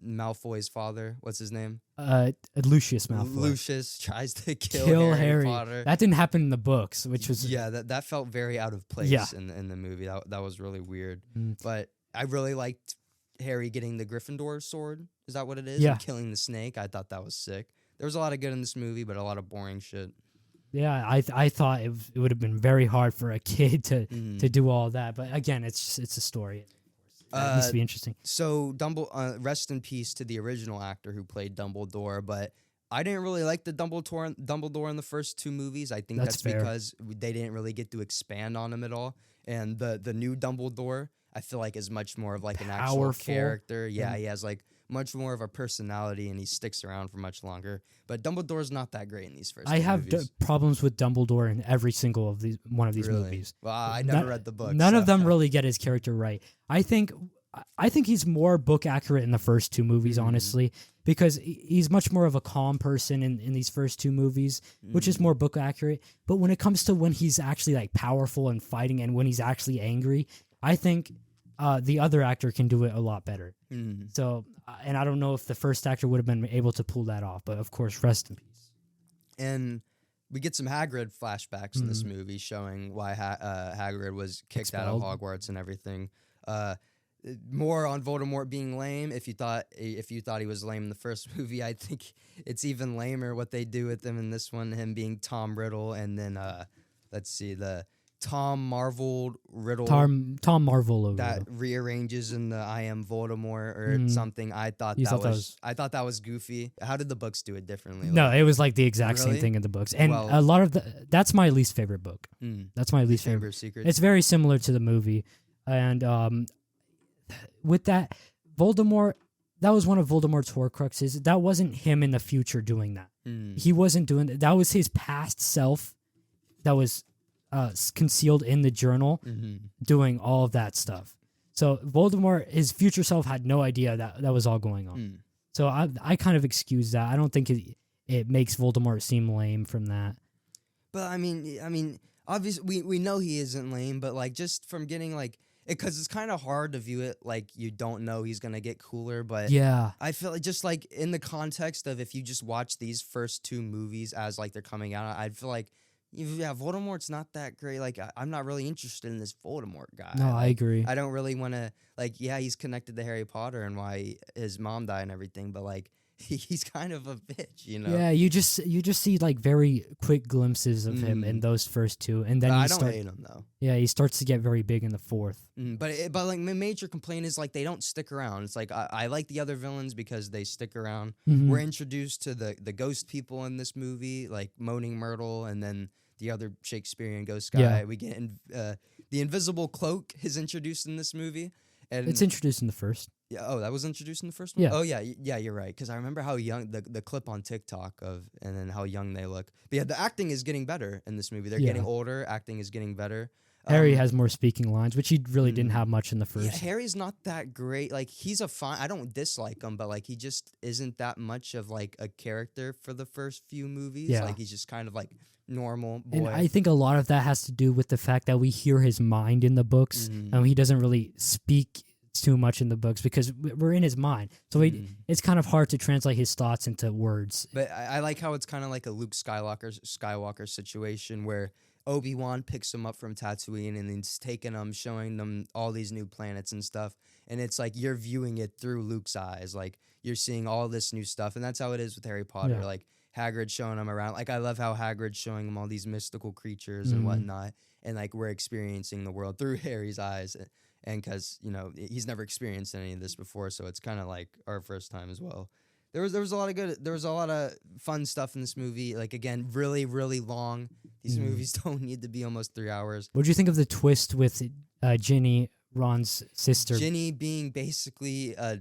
Malfoy's father. What's his name? Lucius Malfoy. Lucius tries to kill Harry Potter. That didn't happen in the books, which was that felt very out of place in the movie. That was really weird. But I really liked Harry getting the Gryffindor sword. Is that what it is? Yeah. And killing the snake. I thought that was sick. There was a lot of good in this movie, but a lot of boring shit. Yeah, I thought it would have been very hard for a kid to do all that, but again, it's a story. It needs to be interesting. So rest in peace to the original actor who played Dumbledore, but I didn't really like the Dumbledore in the first 2 movies. I think that's because they didn't really get to expand on him at all. And the new Dumbledore, I feel like, is much more of like an actual character. Yeah, he has like much more of a personality, and he sticks around for much longer. But Dumbledore's not that great in these first. I have problems with Dumbledore in every single of these movies. Well, I never read the book. None of them really get his character right. I think he's more book accurate in the first 2 movies, honestly, because he's much more of a calm person in these first 2 movies, which is more book accurate. But when it comes to when he's actually like powerful and fighting, and when he's actually angry, I think the other actor can do it a lot better. So, and I don't know if the first actor would have been able to pull that off, but of course, rest in peace. And we get some Hagrid flashbacks in this movie, showing why Hagrid was kicked out of Hogwarts and everything. More on Voldemort being lame. If you thought he was lame in the first movie, I think it's even lamer what they do with him in this one. Him being Tom Riddle, and then the Tom Marvel Riddle. Tom Marvolo that rearranges in the I am Voldemort or something. I thought that was goofy. How did the books do it differently? No, it was like the exact same thing in the books, and a lot of that's my least favorite book. That's my least favorite. Secrets. It's very similar to the movie, and with that, Voldemort. That was one of Voldemort's Horcruxes. That wasn't him in the future doing that. He wasn't doing that. That was his past self. That was concealed in the journal, doing all of that stuff. So Voldemort, his future self, had no idea that was all going on. So I kind of excuse that. I don't think it makes Voldemort seem lame from that. But I mean, obviously we know he isn't lame, but like just from getting like. Because it's kind of hard to view it like you don't know he's going to get cooler, but yeah, I feel like just like in the context of if you just watch these first 2 movies as like they're coming out, I'd feel like, yeah, Voldemort's not that great. Like, I'm not really interested in this Voldemort guy. No, like, I agree. I don't really want to, like, yeah, he's connected to Harry Potter and why his mom died and everything, but like, he's kind of a bitch, you know? Yeah, you just see like very quick glimpses of him in those first 2, and then I don't hate him though. Yeah, he starts to get very big in the 4th. But like my major complaint is like they don't stick around. It's like I like the other villains because they stick around. We're introduced to the ghost people in this movie, like Moaning Myrtle, and then the other Shakespearean ghost guy. Yeah. We get the invisible cloak is introduced in this movie. And it's introduced in the first. Yeah. Oh, that was introduced in the first one. Yeah. Oh yeah, yeah. You're right. Because I remember how young the clip on TikTok of, and then how young they look. But yeah, the acting is getting better in this movie. They're getting Yeah. older. Acting is getting better. Harry has more speaking lines, which he really didn't have mm, much in the Yeah, first. Harry's not that great. Like he's a fine. I don't dislike him, but like he just isn't that much of like a character for the first few movies. Yeah. Like he's just kind of like normal And boy. I think a lot of that has to do with the fact that we hear his mind in the books, and he doesn't really speak too much in the books because we're in his mind. So it's kind of hard to translate his thoughts into words. But I like how it's kind of like a Luke Skywalker situation where Obi-Wan picks him up from Tatooine and he's taking them, showing them all these new planets and stuff. And it's like you're viewing it through Luke's eyes. Like you're seeing all this new stuff. And that's how it is with Harry Potter. Yeah. Like Hagrid showing him around. Like I love how Hagrid's showing him all these mystical creatures and whatnot. And like we're experiencing the world through Harry's eyes. And because, you know, he's never experienced any of this before. So it's kind of like our first time as well. There was a lot of fun stuff in this movie. Like again, really, really long. These movies don't need to be almost 3 hours. What do you think of the twist with Ginny, Ron's sister? Ginny being basically a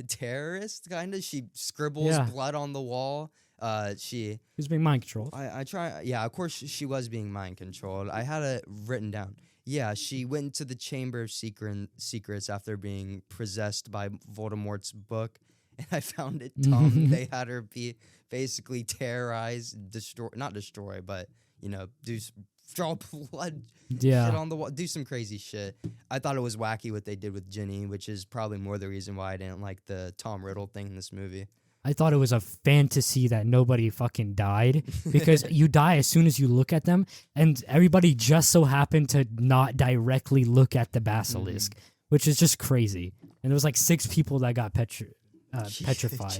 terrorist, kind of. She scribbles blood on the wall. She was being mind controlled. I try. Yeah, of course she was being mind controlled. I had it written down. Yeah, she went into the Chamber of Secrets after being possessed by Voldemort's book. And I found it dumb. They had her be basically terrorize, not destroy, but, you know, draw blood shit on the wall, do some crazy shit. I thought it was wacky what they did with Ginny, which is probably more the reason why I didn't like the Tom Riddle thing in this movie. I thought it was a fantasy that nobody fucking died because you die as soon as you look at them, and everybody just so happened to not directly look at the basilisk, which is just crazy. And there was like 6 people that got petrified.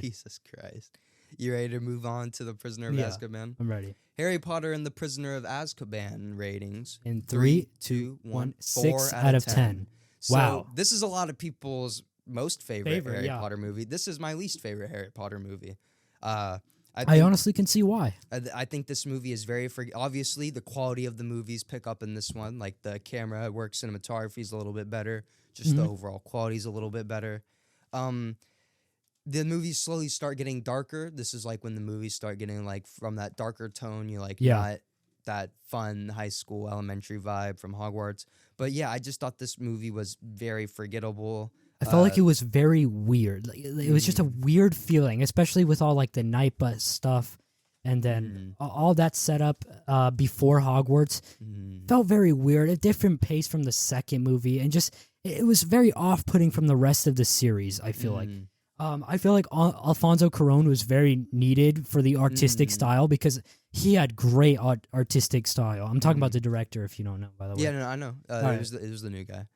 Jesus Christ. You ready to move on to the Prisoner of Azkaban? I'm ready. Harry Potter and the Prisoner of Azkaban ratings. In 3, 2, 1, 6 out of 10. Wow. So this is a lot of people's most favorite Harry Potter movie. This is my least favorite Harry Potter movie. I honestly can see why. I think this movie is very obviously the quality of the movies pick up in this one. Like the camera work, cinematography is a little bit better. Just the overall quality is a little bit better. The movies slowly start getting darker. This is like when the movies start getting like from that darker tone. You like not that fun high school elementary vibe from Hogwarts. But yeah, I just thought this movie was very forgettable. I felt like it was very weird. Like, it was just a weird feeling, especially with all like the night bus stuff, and then all that setup before Hogwarts felt very weird. A different pace from the second movie, and just it was very off-putting from the rest of the series. I feel like. I feel like Alfonso Cuarón was very needed for the artistic style because he had great artistic style. I'm talking about the director, if you don't know, by the way. Yeah, no, I know. It was the new guy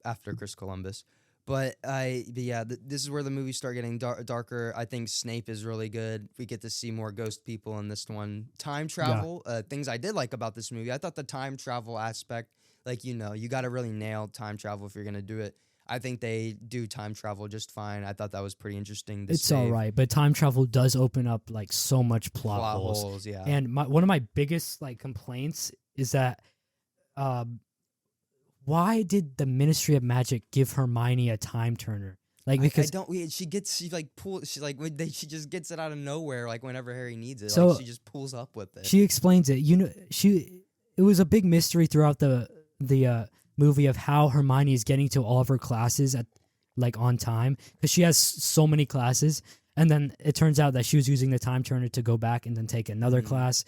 after Chris Columbus. But this is where the movies start getting darker. I think Snape is really good. We get to see more ghost people in this one. Time travel, things I did like about this movie. I thought the time travel aspect, like, you know, you got to really nail time travel if you're going to do it. I think they do time travel just fine. I thought that was pretty interesting. It's all right, but time travel does open up like so much plot holes. Yeah. And one of my biggest like complaints is that why did the Ministry of Magic give Hermione a time turner? Like because she she just gets it out of nowhere like whenever Harry needs it. So like, she just pulls up with it. She explains it. You know, it was a big mystery throughout the movie of how Hermione is getting to all of her classes at like on time because she has so many classes, and then it turns out that she was using the time turner to go back and then take another class,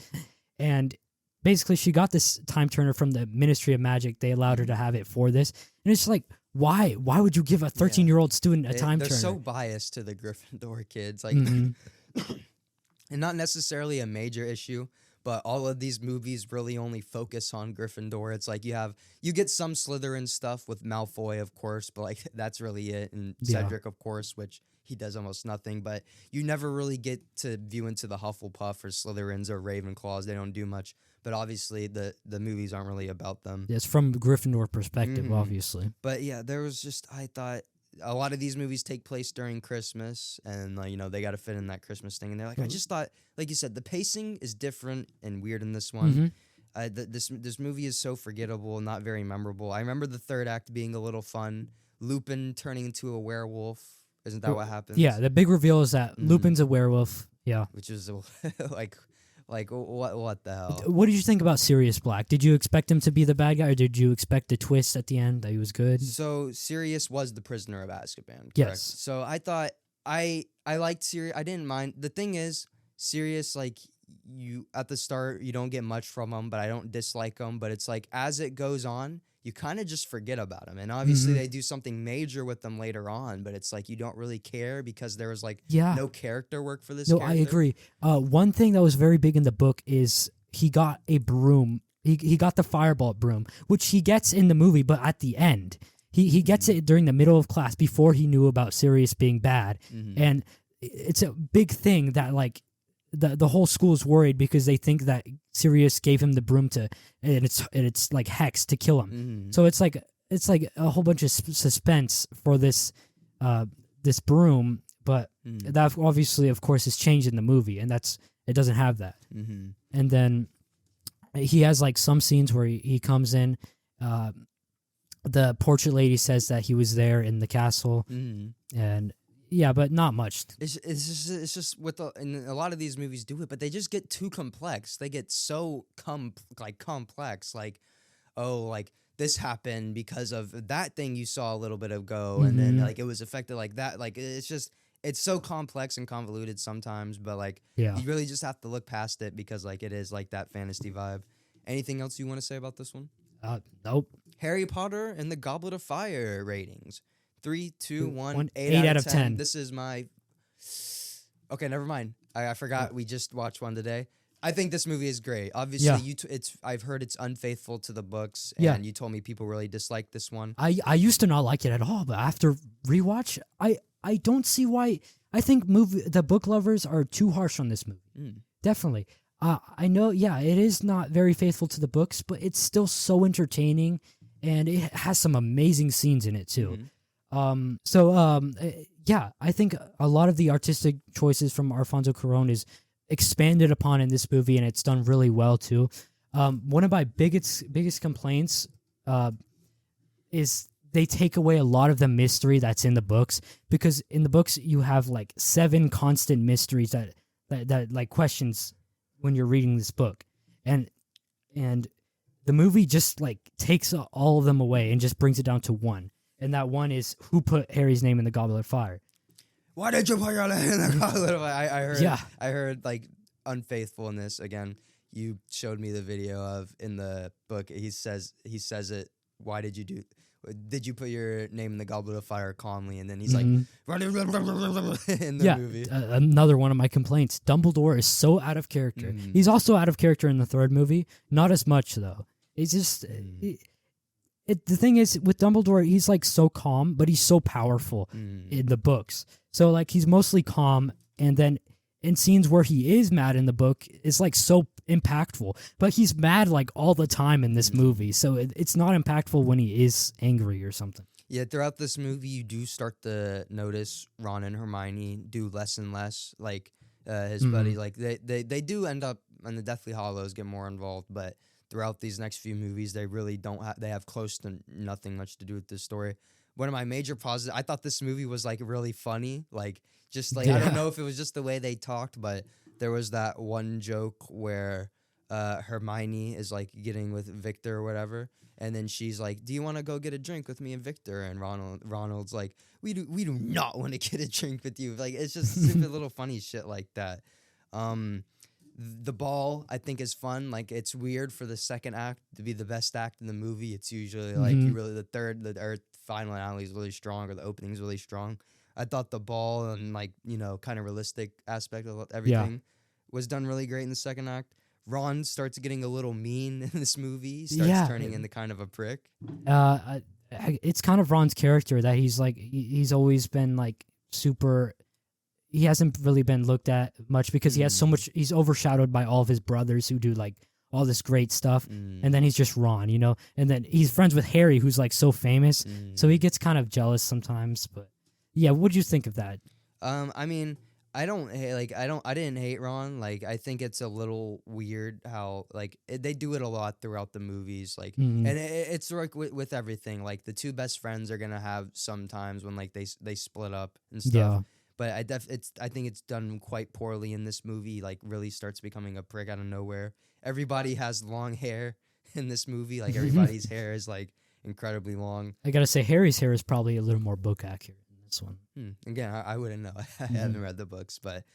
and basically she got this time turner from the Ministry of Magic. They allowed her to have it for this, and it's like why would you give a 13-year-old student a time turner? They're so biased to the Gryffindor kids, like and not necessarily a major issue. But all of these movies really only focus on Gryffindor. It's like you get some Slytherin stuff with Malfoy, of course, but like that's really it. And Cedric, of course, which he does almost nothing. But you never really get to view into the Hufflepuff or Slytherins or Ravenclaws. They don't do much. But obviously the movies aren't really about them. It's from Gryffindor perspective, obviously. But yeah, there was just, I thought a lot of these movies take place during Christmas, and you know, they got to fit in that Christmas thing. And they're like, I just thought, like you said, the pacing is different and weird in this one. This movie is so forgettable, not very memorable. I remember the third act being a little fun. Lupin turning into a werewolf. Isn't that what happens? Yeah, the big reveal is that Lupin's a werewolf. Yeah. Which is like what the hell? What did you think about Sirius Black? Did you expect him to be the bad guy, or did you expect the twist at the end that he was good? So Sirius was the prisoner of Azkaban, correct? Yes. So I thought I liked Sirius. I didn't mind. The thing is, Sirius, like, you at the start you don't get much from him, but I don't dislike him. But it's like as it goes on, you kind of just forget about him. And obviously they do something major with them later on, but it's like you don't really care because there was like no character work for this. No, character. I agree. One thing that was very big in the book is he got a broom. He got the fireball broom, which he gets in the movie, but at the end. He gets it during the middle of class before he knew about Sirius being bad. And it's a big thing that like the whole school is worried because they think that Sirius gave him the broom and it's like hex to kill him. So it's like a whole bunch of suspense for this this broom, but that obviously of course is changed in the movie, and it doesn't have that. And then he has like some scenes where he comes in. The portrait lady says that he was there in the castle, and yeah, but not much. It's just with and a lot of these movies do it, but they just get too complex. They get so complex. Like, oh, like this happened because of that thing you saw a little bit ago, and then like it was affected like that. Like it's so complex and convoluted sometimes. But like, you really just have to look past it because like it is like that fantasy vibe. Anything else you want to say about this one? Nope. Harry Potter and the Goblet of Fire ratings. 3, 2, 1, 8 out of 10. This is my... Okay, never mind. I forgot we just watched one today. I think this movie is great. Obviously, I've heard it's unfaithful to the books, and you told me people really dislike this one. I used to not like it at all, but after rewatch, I don't see why. I think the book lovers are too harsh on this movie. Definitely. I know, it is not very faithful to the books, but it's still so entertaining, and it has some amazing scenes in it too. I think a lot of the artistic choices from Alfonso Cuarón is expanded upon in this movie, and it's done really well too. One of my biggest complaints is they take away a lot of the mystery that's in the books, because in the books you have like 7 constant mysteries that like questions when you're reading this book, and the movie just like takes all of them away and just brings it down to one. And that one is who put Harry's name in the Goblet of Fire. Why did you put your name in the Goblet of Fire? I heard like unfaithful in this again. You showed me the video of in the book. He says it. Why did you do? Did you put your name in the Goblet of Fire calmly? And then he's like, in the movie. Another one of my complaints. Dumbledore is so out of character. He's also out of character in the third movie. Not as much though. It's just. The thing is, with Dumbledore, he's like so calm, but he's so powerful in the books. So like he's mostly calm, and then in scenes where he is mad in the book, it's like so impactful. But he's mad like all the time in this movie, so it's not impactful when he is angry or something. Yeah, throughout this movie, you do start to notice Ron and Hermione do less and less. Like his buddy, like they do end up in the Deathly Hallows get more involved, but throughout these next few movies, they really don't they have close to nothing much to do with this story. One of my major positives, I thought this movie was like really funny. Like just like, I don't know if it was just the way they talked, but there was that one joke where Hermione is like getting with Victor or whatever. And then she's like, do you want to go get a drink with me and Victor? And Ronald's like, we do not want to get a drink with you. Like, it's just stupid little funny shit like that. The ball, I think, is fun. Like, it's weird for the second act to be the best act in the movie. It's usually like the final finale is really strong, or the opening is really strong. I thought the ball and like, kind of realistic aspect of everything was done really great in the second act. Ron starts getting a little mean in this movie. He starts turning into kind of a prick. It's kind of Ron's character that he's like, he's always been like super. He hasn't really been looked at much because he has so much. He's overshadowed by all of his brothers who do like all this great stuff, and then he's just Ron, And then he's friends with Harry, who's like so famous, so he gets kind of jealous sometimes. But yeah, what do you think of that? I mean, I didn't hate Ron. Like, I think it's a little weird how like they do it a lot throughout the movies. Like, Mhm. and it's like with everything. Like, the two best friends are gonna have some times when like they split up and stuff. Yeah. But I think it's done quite poorly in this movie. Like, really starts becoming a prick out of nowhere. Everybody has long hair in this movie. Like, everybody's hair is like incredibly long. I gotta say, Harry's hair is probably a little more book accurate in this one. Again, I wouldn't know. I haven't read the books, but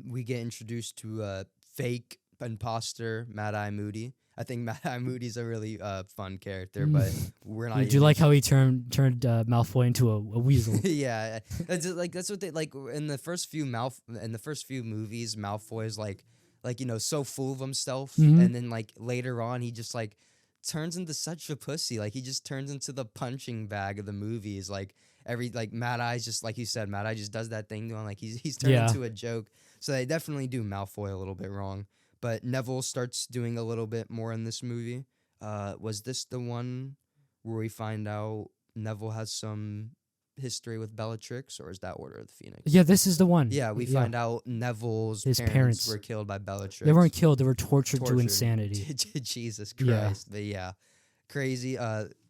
we get introduced to a fake imposter, Mad Eye Moody. I think Mad Eye Moody's a really fun character, but we're not. Did you like how he turned Malfoy into a weasel? Yeah, that's what they like in the first few movies. Malfoy's like so full of himself, and then like later on he just like turns into such a pussy. Like, he just turns into the punching bag of the movies. Like, Mad Eye's just like you said, Mad Eye just does that thing to him. Like, he's turned into a joke. So they definitely do Malfoy a little bit wrong. But Neville starts doing a little bit more in this movie. Was this the one where we find out Neville has some history with Bellatrix, or is that Order of the Phoenix? Yeah, this is the one. Yeah, we find out Neville's parents were killed by Bellatrix. They weren't killed; they were tortured to insanity. Jesus Christ! But yeah, crazy.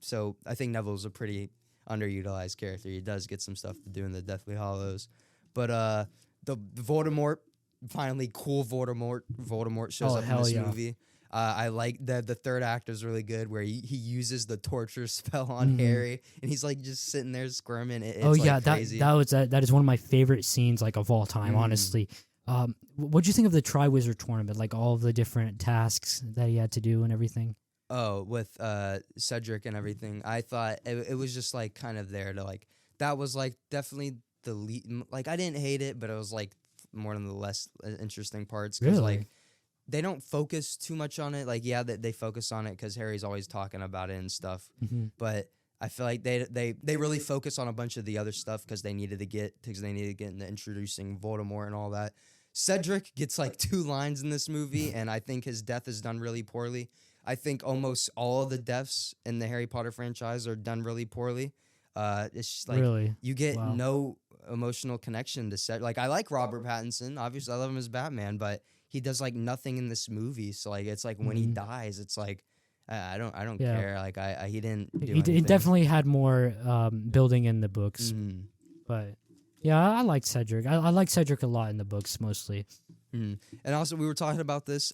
So I think Neville's a pretty underutilized character. He does get some stuff to do in the Deathly Hallows, but the Voldemort, finally cool Voldemort shows up in this movie. I like the third act is really good, where he uses the torture spell on Harry, and he's like just sitting there squirming. It's crazy. That is one of my favorite scenes like of all time, honestly. What'd you think of the Triwizard Tournament? Like all of the different tasks that he had to do and everything. Oh, with Cedric and everything. I thought it was just like kind of there to like, that was like definitely the lead. Like, I didn't hate it, but it was like one of the less interesting parts, because like they don't focus too much on it. Like, yeah, they focus on it because Harry's always talking about it and stuff. But I feel like they really focus on a bunch of the other stuff because they needed to get into introducing Voldemort and all that. Cedric gets like 2 lines in this movie, and I think his death is done really poorly. I think almost all of the deaths in the Harry Potter franchise are done really poorly. It's just like you get no emotional connection to Cedric. Like, I like Robert Pattinson. Obviously, I love him as Batman, but he does like nothing in this movie. So like, it's like when he dies, it's like I don't care. Like, he didn't do anything. He definitely had more building in the books, but yeah, I like Cedric. I like Cedric a lot in the books mostly. And also, we were talking about this.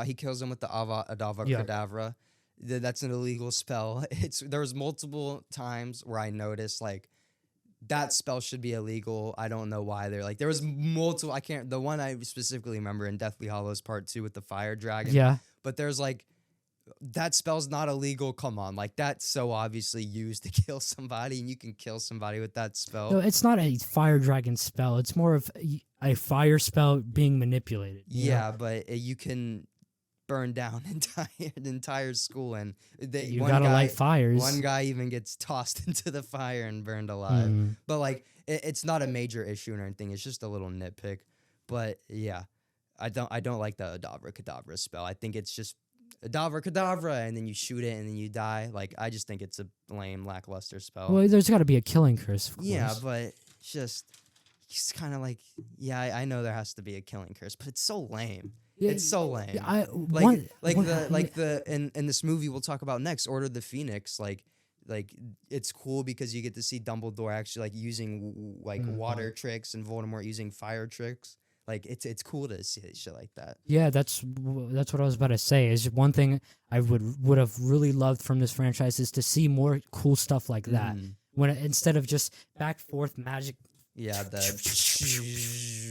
He kills him with the Avada Kedavra. That's an illegal spell. There was multiple times where I noticed like that spell should be illegal. I don't know why they're like, there was multiple. The one I specifically remember in Deathly Hallows Part 2 with the fire dragon. Yeah, but there's like, that spell's not illegal. Come on, like, that's so obviously used to kill somebody, and you can kill somebody with that spell. No, it's not a fire dragon spell. It's more of a fire spell being manipulated. Yeah, but you can burn down entire school, and you gotta light fires. One guy even gets tossed into the fire and burned alive. But like, it's not a major issue or anything. It's just a little nitpick. But yeah, I don't like the Avada Kedavra spell. I think it's just Avada Kedavra, and then you shoot it and then you die. Like, I just think it's a lame, lackluster spell. Well, there's got to be a killing curse, of course. Yeah, but it's kind of like, yeah, I know there has to be a killing curse, but it's so lame. Yeah, it's so lame. Yeah, in this movie we'll talk about next, Order of the Phoenix. Like it's cool because you get to see Dumbledore actually like using like water tricks and Voldemort using fire tricks. Like, it's cool to see shit like that. Yeah, that's what I was about to say. Is one thing I would have really loved from this franchise is to see more cool stuff like that. When instead of just back forth magic. Yeah,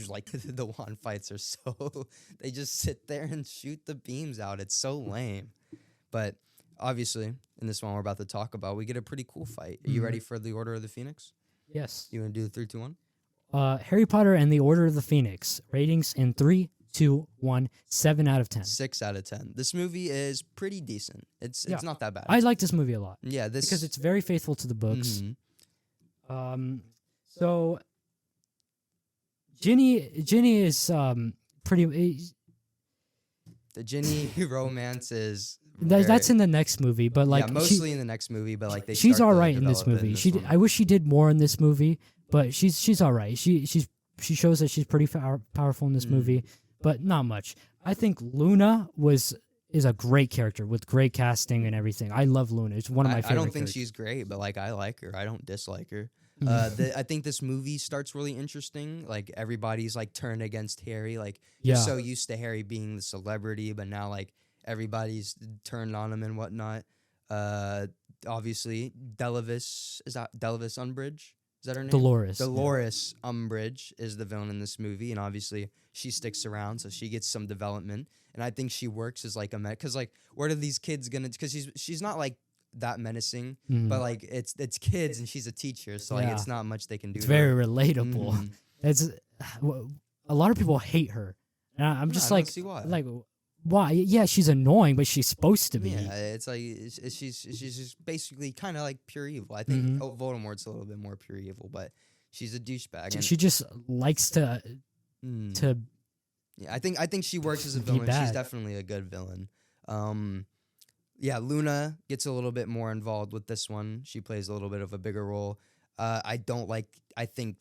like the wand fights are so, they just sit there and shoot the beams out. It's so lame. But obviously, in this one we're about to talk about, we get a pretty cool fight. Are you ready for the Order of the Phoenix? Yes. You want to do the 3, 2, 1? Harry Potter and the Order of the Phoenix. Ratings in 3, 2, 1, 7 out of 10. 6 out of 10. This movie is pretty decent. It's not that bad. I like this movie a lot. Yeah, because it's very faithful to the books. So Ginny is pretty. The Ginny romance is. That's in the next movie, but like mostly in the next movie, but like she's all right in this movie. I wish she did more in this movie. But she's all right. She's she shows that she's pretty powerful in this movie, but not much. I think Luna is a great character with great casting and everything. I love Luna. It's one of my favorite I don't think characters. she's great, but like I like her. I don't dislike her. Mm-hmm. I think this movie starts really interesting. Like everybody's like turned against Harry. Like Yeah. you're so used to Harry being the celebrity, but now like everybody's turned on him and whatnot. Obviously, Delavis Umbridge? Is that her name? Dolores Umbridge is the villain in this movie, and obviously she sticks around, so she gets some development. And I think she works as like a because like what are these kids gonna? Because she's not like that menacing, but like it's kids and she's a teacher, so like it's not much they can do. It's very relatable. It's a lot of people hate her, and I'm just like, see why. Like why? Yeah, she's annoying, but she's supposed to be. Yeah, it's like she's just basically kind of like pure evil. I think Voldemort's a little bit more pure evil, but she's a douchebag. And she just likes to. Yeah, I think she works as a villain. She's definitely a good villain. Yeah, Luna gets a little bit more involved with this one. She plays a little bit of a bigger role. I think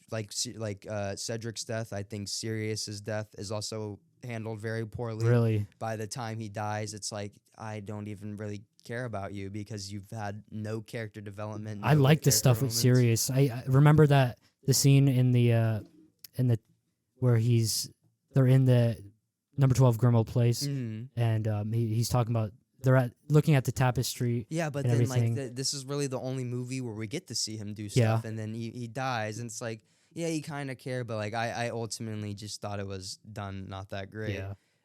Cedric's death. I think Sirius's death is also handled very poorly. Really? By the time he dies, it's like I don't even really care about you because you've had no character development. I like this stuff with Sirius. I remember that the scene in the where they're in the number 12 Grimmauld place, and he's talking about they're looking at the tapestry. Yeah, but then everything. Like this is really the only movie where we get to see him do stuff, and then he dies, and it's like, yeah, you kind of care, but like I ultimately just thought it was done not that great.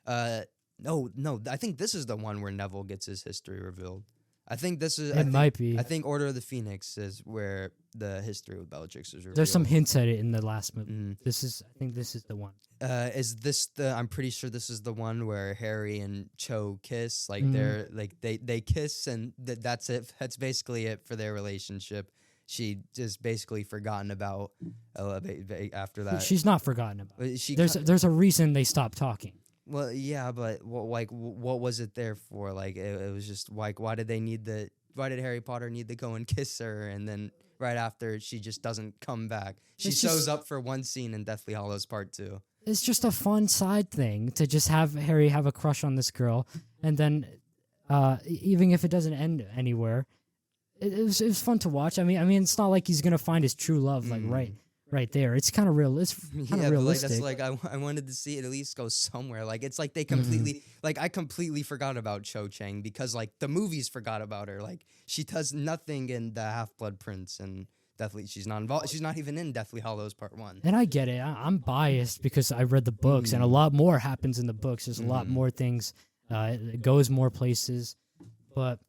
Yeah. No, I think this is the one where Neville gets his history revealed. I think this is. Might be. I think Order of the Phoenix is where the history with Bellatrix is revealed. There's some hints at it in the last movie. I think this is the one. Is this I'm pretty sure this is the one where Harry and Cho kiss. Like they're like they kiss and that's it. That's basically it for their relationship. She just basically forgotten about after that. She's not forgotten about. There's a reason they stopped talking. Well, yeah, but what was it there for? Like it was just like why did Harry Potter need to go and kiss her, and then right after she just doesn't come back? She shows up for one scene in Deathly Hallows Part 2. It's just a fun side thing to just have Harry have a crush on this girl, and then even if it doesn't end anywhere, it was fun to watch. I mean, it's not like he's gonna find his true love like right there. It's kind of real. It's kind of realistic. Like that's like I wanted to see it at least go somewhere. Like it's like they completely like I completely forgot about Cho Chang because like the movies forgot about her. Like she does nothing in the Half-Blood Prince and. Definitely, she's not involved. She's not even in Deathly Hallows Part 1. And I get it. I'm biased because I read the books, and a lot more happens in the books. There's a lot more things. It goes more places. But,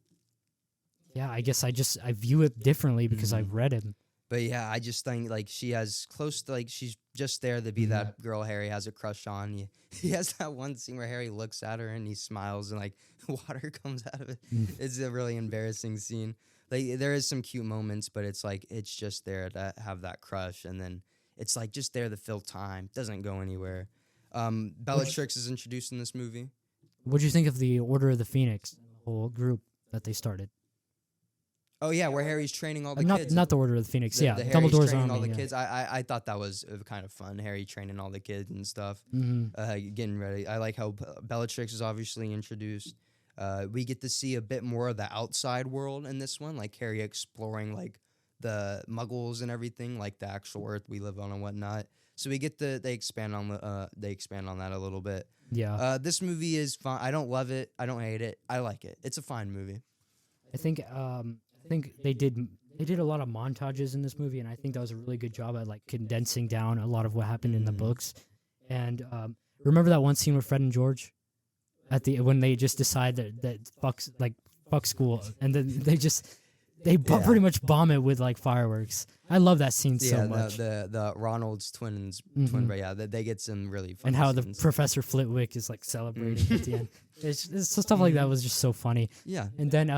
yeah, I guess I view it differently because I've read him. But, yeah, I just think, like, she has close to, like, she's just there to be that girl Harry has a crush on. He has that one scene where Harry looks at her and he smiles and, like, water comes out of it. It's a really embarrassing scene. Like there is some cute moments, but it's like it's just there to have that crush, and then it's like just there to fill time. Doesn't go anywhere. Bellatrix is introduced in this movie. What do you think of the Order of the Phoenix, the whole group that they started? Oh yeah, where Harry's training all the kids. Not the Order of the Phoenix. The Dumbledore's training army. All the kids. I thought that was kind of fun. Harry training all the kids and stuff. Getting ready. I like how Bellatrix is obviously introduced. We get to see a bit more of the outside world in this one, like Harry exploring like the Muggles and everything, like the actual Earth we live on and whatnot. So we get they expand on that a little bit. Yeah. This movie is fun. I don't love it. I don't hate it. I like it. It's a fine movie. I think they did a lot of montages in this movie, and I think that was a really good job at like condensing down a lot of what happened in the books. And remember that one scene with Fred and George? When they just decide that fuck school, and then they pretty much bomb it with like fireworks. I love that scene so much. The Ronald's twin, but yeah, they get some really fun and how scenes. the Professor Flitwick is like celebrating at the end. It's stuff like that was just so funny. Yeah, and then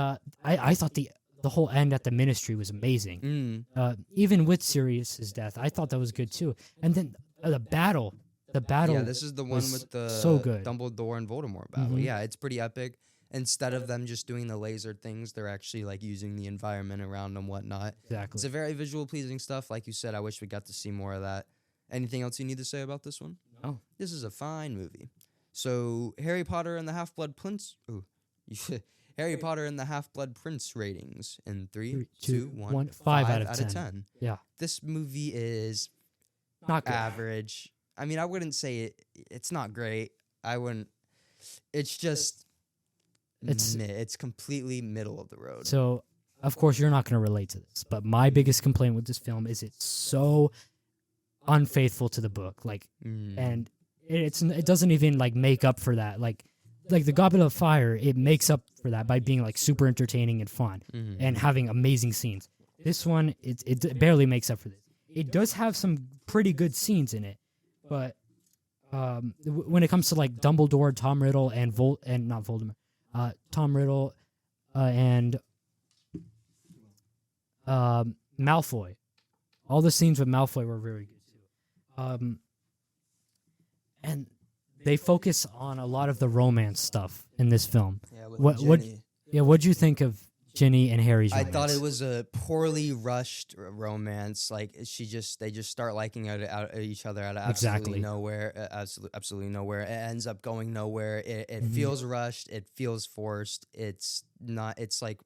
I thought the whole end at the Ministry was amazing. Even with Sirius's death, I thought that was good too. And then the battle. Yeah, this is the one with the so good. Dumbledore and Voldemort battle. Yeah, it's pretty epic. Instead of them just doing the laser things, they're actually like using the environment around them, whatnot. Exactly. It's a very visual pleasing stuff. Like you said, I wish we got to see more of that. Anything else you need to say about this one? No. This is a fine movie. So, Harry Potter and the Half-Blood Prince. Ooh, Harry Potter and the Half-Blood Prince ratings in 3, 2, 1. 5 out of 10. Yeah. This movie is Not good. average. I mean, I wouldn't say it's not great. I wouldn't. It's just. It's completely middle of the road. So, of course, you're not going to relate to this, but my biggest complaint with this film is it's so unfaithful to the book, and it doesn't even like make up for that. Like the Goblet of Fire, it makes up for that by being like super entertaining and fun and having amazing scenes. This one, it barely makes up for this. It does have some pretty good scenes in it, but when it comes to like Dumbledore, Tom Riddle, and not Voldemort, Tom Riddle, and Malfoy, all the scenes with Malfoy were very good too. And they focus on a lot of the romance stuff in this film. Yeah, with Ginny. What'd you think of Ginny and Harry's I romance? thought it was a poorly rushed romance. Like they just start liking out each other out of absolutely nowhere. Absolutely nowhere. It ends up going nowhere. It feels rushed. It feels forced. It's not. It's like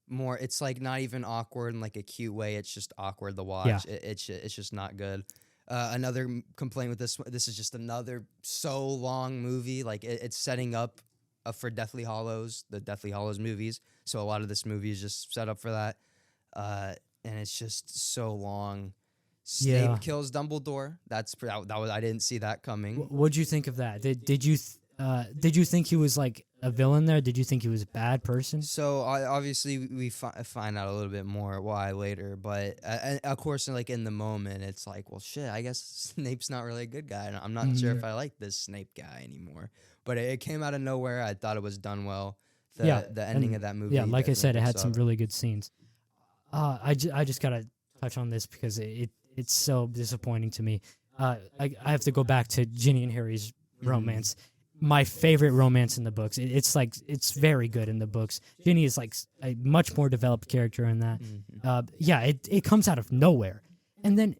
more. It's like not even awkward in like a cute way. It's just awkward to watch. Yeah. It's just not good. Another complaint with this one. This is just another so long movie. Like it's setting up for Deathly Hallows, the Deathly Hallows movies. So a lot of this movie is just set up for that. And it's just so long. Snape kills Dumbledore. That was I didn't see that coming. What'd you think of that? Did you think he was like a villain there? Did you think he was a bad person? So obviously we find out a little bit more why later, but of course, like in the moment, it's like, well, shit. I guess Snape's not really a good guy, and I'm not sure if I like this Snape guy anymore. But it came out of nowhere. I thought it was done well. The ending of that movie. Yeah, like I said, it had some really good scenes. I just gotta touch on this because it's so disappointing to me. I have to go back to Ginny and Harry's romance. My favorite romance in the books. It's very good in the books. Ginny is like a much more developed character in that. It comes out of nowhere. And then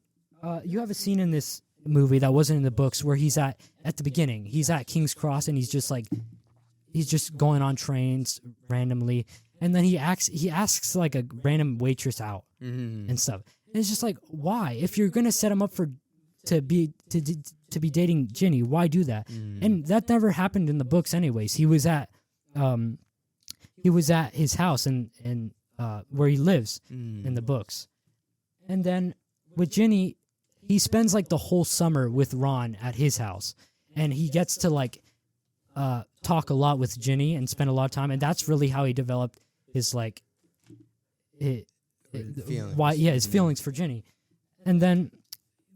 you have a scene in this movie that wasn't in the books where he's at the beginning. He's at King's Cross and he's just going on trains randomly. And then he asks like a random waitress out and stuff. And it's just like, why? If you're gonna set him up to be dating Ginny, why do that? And that never happened in the books anyways. He was at his house and where he lives in the books. And then with Ginny, he spends like the whole summer with Ron at his house. And he gets to like talk a lot with Ginny and spend a lot of time, and that's really how he developed his like his feelings for Ginny. And then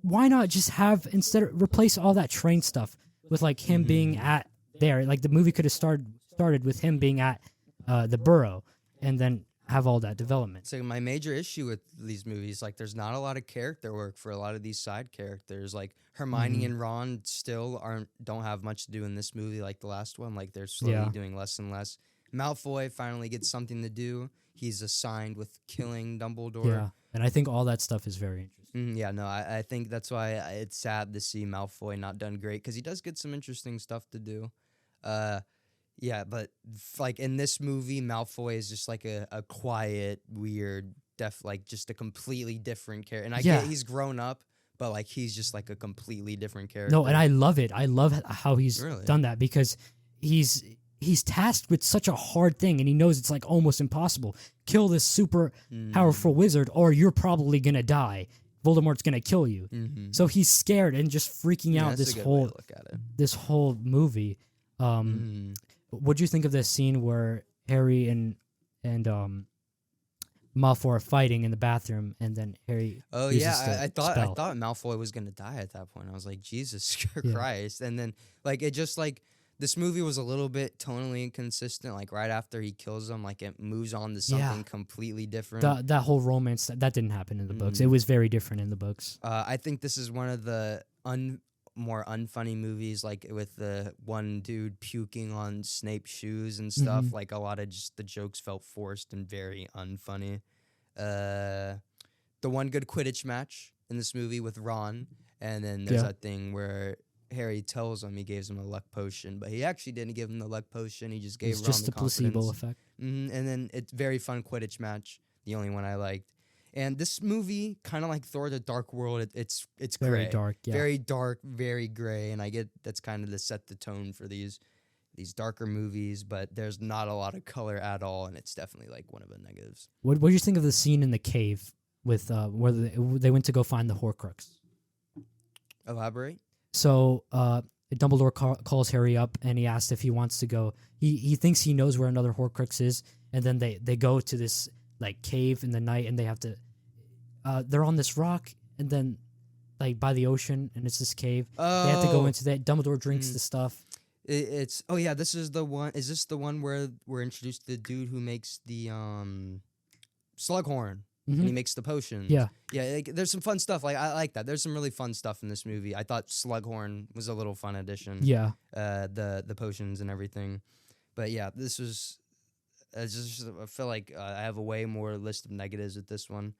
why not just replace all that train stuff with like him being at there? Like the movie could have started with him being at the Burrow, and then have all that development. So my major issue with these movies, like there's not a lot of character work for a lot of these side characters. Like Hermione and Ron still don't have much to do in this movie like the last one. Like they're slowly doing less and less. Malfoy finally gets something to do. He's assigned with killing Dumbledore. Yeah, and I think all that stuff is very interesting. I think that's why it's sad to see Malfoy not done great, because he does get some interesting stuff to do. But like in this movie, Malfoy is just like a quiet, weird, just a completely different character. And I get he's grown up, but like he's just like a completely different character. No, and I love it. I love how he's done that, because he's tasked with such a hard thing, and he knows it's like almost impossible. Kill this super powerful wizard, or you're probably gonna die. Voldemort's gonna kill you. So he's scared and just freaking out this whole movie. What do you think of this scene where Harry and Malfoy are fighting in the bathroom, and then Harry? Oh yeah, I thought Malfoy was gonna die at that point. I was like, Jesus Christ! And then like it just like this movie was a little bit tonally inconsistent. Like right after he kills him, like it moves on to something completely different. That whole romance that didn't happen in the books. It was very different in the books. I think this is one of the more unfunny movies, like with the one dude puking on Snape's shoes and stuff. Like a lot of just the jokes felt forced and very unfunny. The one good Quidditch match in this movie with Ron And then there's Yeah. that thing where Harry tells him he gives him a luck potion, but he actually didn't give him the luck potion. He just gave It's Ron just the the placebo confidence. effect. And then it's very fun Quidditch match, the only one I liked. And this movie, kind of like Thor: The Dark World, it's Very gray, dark. Yeah. very dark, very gray. And I get that's kind of to set the tone for these darker movies, but there's not a lot of color at all, and it's definitely like one of the negatives. What do you think of the scene in the cave with where they went to go find the Horcrux? Elaborate. So Dumbledore calls Harry up and he asks if he wants to go. He thinks he knows where another Horcrux is, and then they go to this like cave in the night, and they have to. They're on this rock, and then like by the ocean, and it's this cave. Oh, They have to go into that. Dumbledore drinks the stuff. It's this is the one. Is this the one where we're introduced to the dude who makes the Slughorn? And he makes the potions. Yeah. Like, there's some fun stuff. Like I like that. There's some really fun stuff in this movie. I thought Slughorn was a little fun addition. Yeah. The potions and everything, but yeah, this was. I feel like I have a way more list of negatives with this one.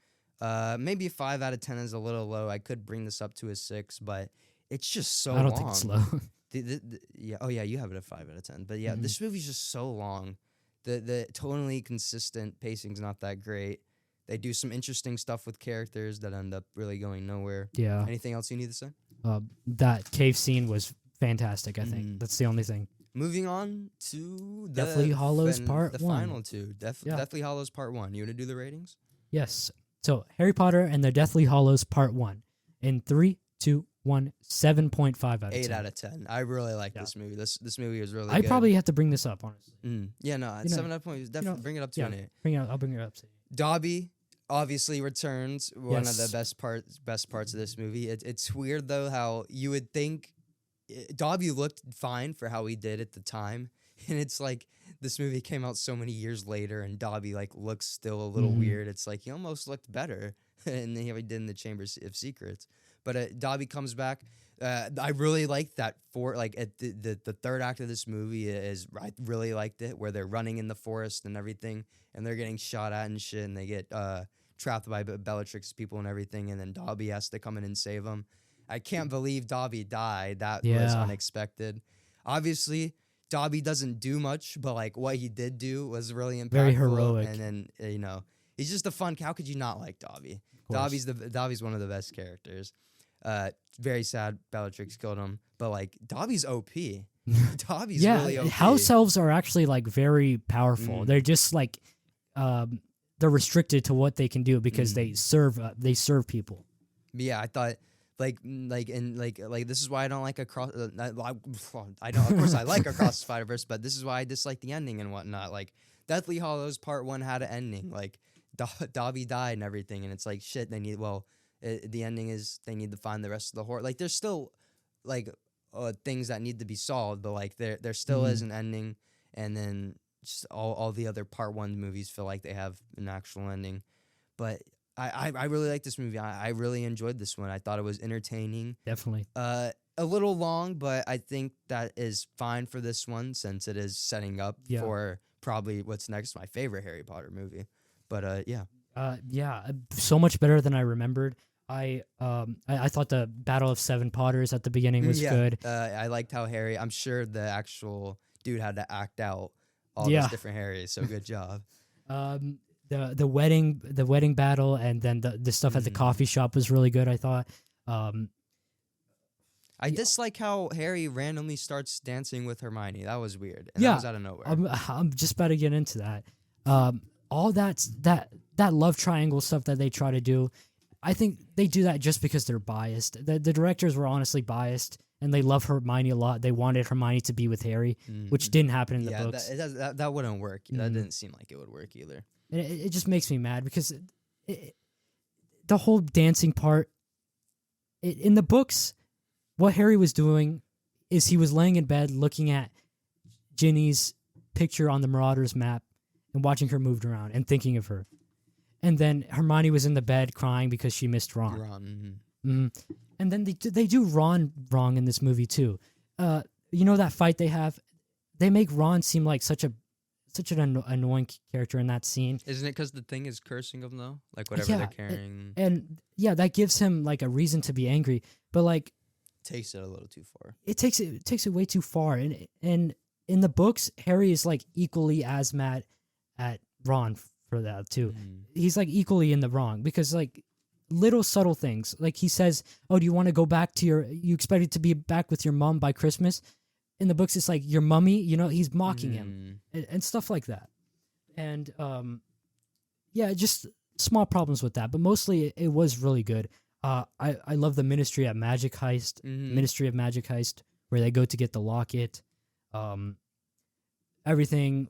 Maybe a 5 out of 10 is a little low. I could bring this up to a 6, but it's just so long. I don't think it's low. You have it at 5 out of 10. But yeah, this movie's just so long. The tonally consistent pacing's not that great. They do some interesting stuff with characters that end up really going nowhere. Yeah. Anything else you need to say? That cave scene was fantastic, I think. That's the only thing. Moving on to Deathly Hallows Part 1. The final two. Deathly Hallows Part 1. You want to do the ratings? Yes. So, Harry Potter and the Deathly Hallows Part 1. In 3, 2, 1, 7.5 out of 10. 8 out of 10. I really like this movie. This movie was really good. I probably have to bring this up, honestly. Yeah, no, 7 out of 10. Definitely bring it up to an 8. I'll bring it up to you. Dobby obviously returns. One of the best parts of this movie. It's weird, though, how you would think Dobby looked fine for how he did at the time, and it's like this movie came out so many years later, and Dobby like looks still a little weird. It's like he almost looked better, and then he did in the Chamber of Secrets. But Dobby comes back. I really like that at the third act of this movie I really liked it, where they're running in the forest and everything, and they're getting shot at and shit, and they get trapped by Bellatrix's people and everything, and then Dobby has to come in and save them. I can't believe Dobby died. That was unexpected. Obviously, Dobby doesn't do much, but like what he did do was really impactful. Very heroic. And then he's just a fun. How could you not like Dobby? Dobby's one of the best characters. Very sad Bellatrix killed him, but like Dobby's OP. Dobby's really OP. House elves are actually like very powerful. They're just like they're restricted to what they can do because they serve people. Yeah, I thought. Like this is why I don't like Across. I know, of course, I like Across the Spider-Verse, but this is why I dislike the ending and whatnot. Like Deathly Hallows Part 1 had an ending. Like Dobby died and everything, and it's like shit. The ending is they need to find the rest of the horror. Like there's still like things that need to be solved, but like there still is an ending, and then just all the other Part 1 movies feel like they have an actual ending, but. I really like this movie. I really enjoyed this one. I thought it was entertaining. Definitely. A little long, but I think that is fine for this one since it is setting up for probably what's next, my favorite Harry Potter movie. But so much better than I remembered. I thought the Battle of Seven Potters at the beginning was good. I liked how Harry. I'm sure the actual dude had to act out all those different Harrys. So good job. The wedding battle, and then the stuff at the coffee shop was really good, I thought. I dislike how Harry randomly starts dancing with Hermione. That was weird. And that was out of nowhere. I'm just about to get into that. All that love triangle stuff that they try to do, I think they do that just because they're biased. The directors were honestly biased, and they love Hermione a lot. They wanted Hermione to be with Harry, which didn't happen in the books. That wouldn't work. That didn't seem like it would work either. It just makes me mad because the whole dancing part, in the books, what Harry was doing is he was laying in bed looking at Ginny's picture on the Marauders map and watching her move around and thinking of her. And then Hermione was in the bed crying because she missed Ron. And then they do Ron wrong in this movie too. You know that fight they have? They make Ron seem like such such an annoying character in that scene. Isn't it because the thing is cursing him though? Like whatever they're carrying and yeah, that gives him like a reason to be angry. But like takes it a little too far. It takes it way too far. And in the books, Harry is like equally as mad at Ron for that too. He's like equally in the wrong because like little subtle things. Like he says, "Oh, do you want to go back to you expected to be back with your mom by Christmas?" In the books, it's like your mummy. He's mocking him and stuff like that. And yeah, just small problems with that, but mostly it was really good. I love the Ministry of Magic heist, where they go to get the locket. Everything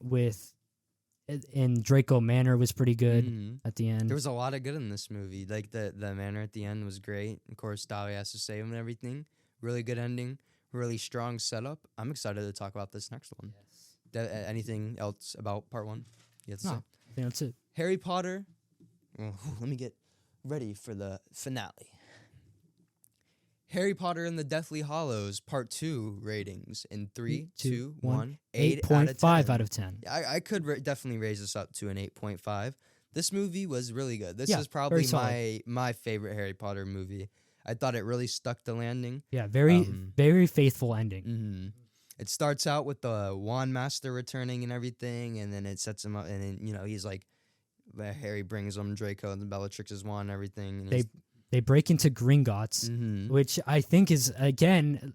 in Draco Manor was pretty good at the end. There was a lot of good in this movie. Like the manor at the end was great. Of course, Dahlia has to save him and everything. Really good ending. Really strong setup. I'm excited to talk about this next one. Yes. Anything else about part 1? No, I think that's it. Harry Potter. Oh, let me get ready for the finale. Harry Potter and the Deathly Hallows Part 2 ratings in 3, 2, 1, 8.5 out of 10. I could definitely raise this up to an 8.5. This movie was really good. This is very probably my favorite Harry Potter movie. I thought it really stuck the landing. Yeah, very faithful ending. It starts out with the wand master returning and everything, and then it sets him up, and then he's like, Harry brings him Draco and Bellatrix's wand and everything. And they break into Gringotts, which I think is again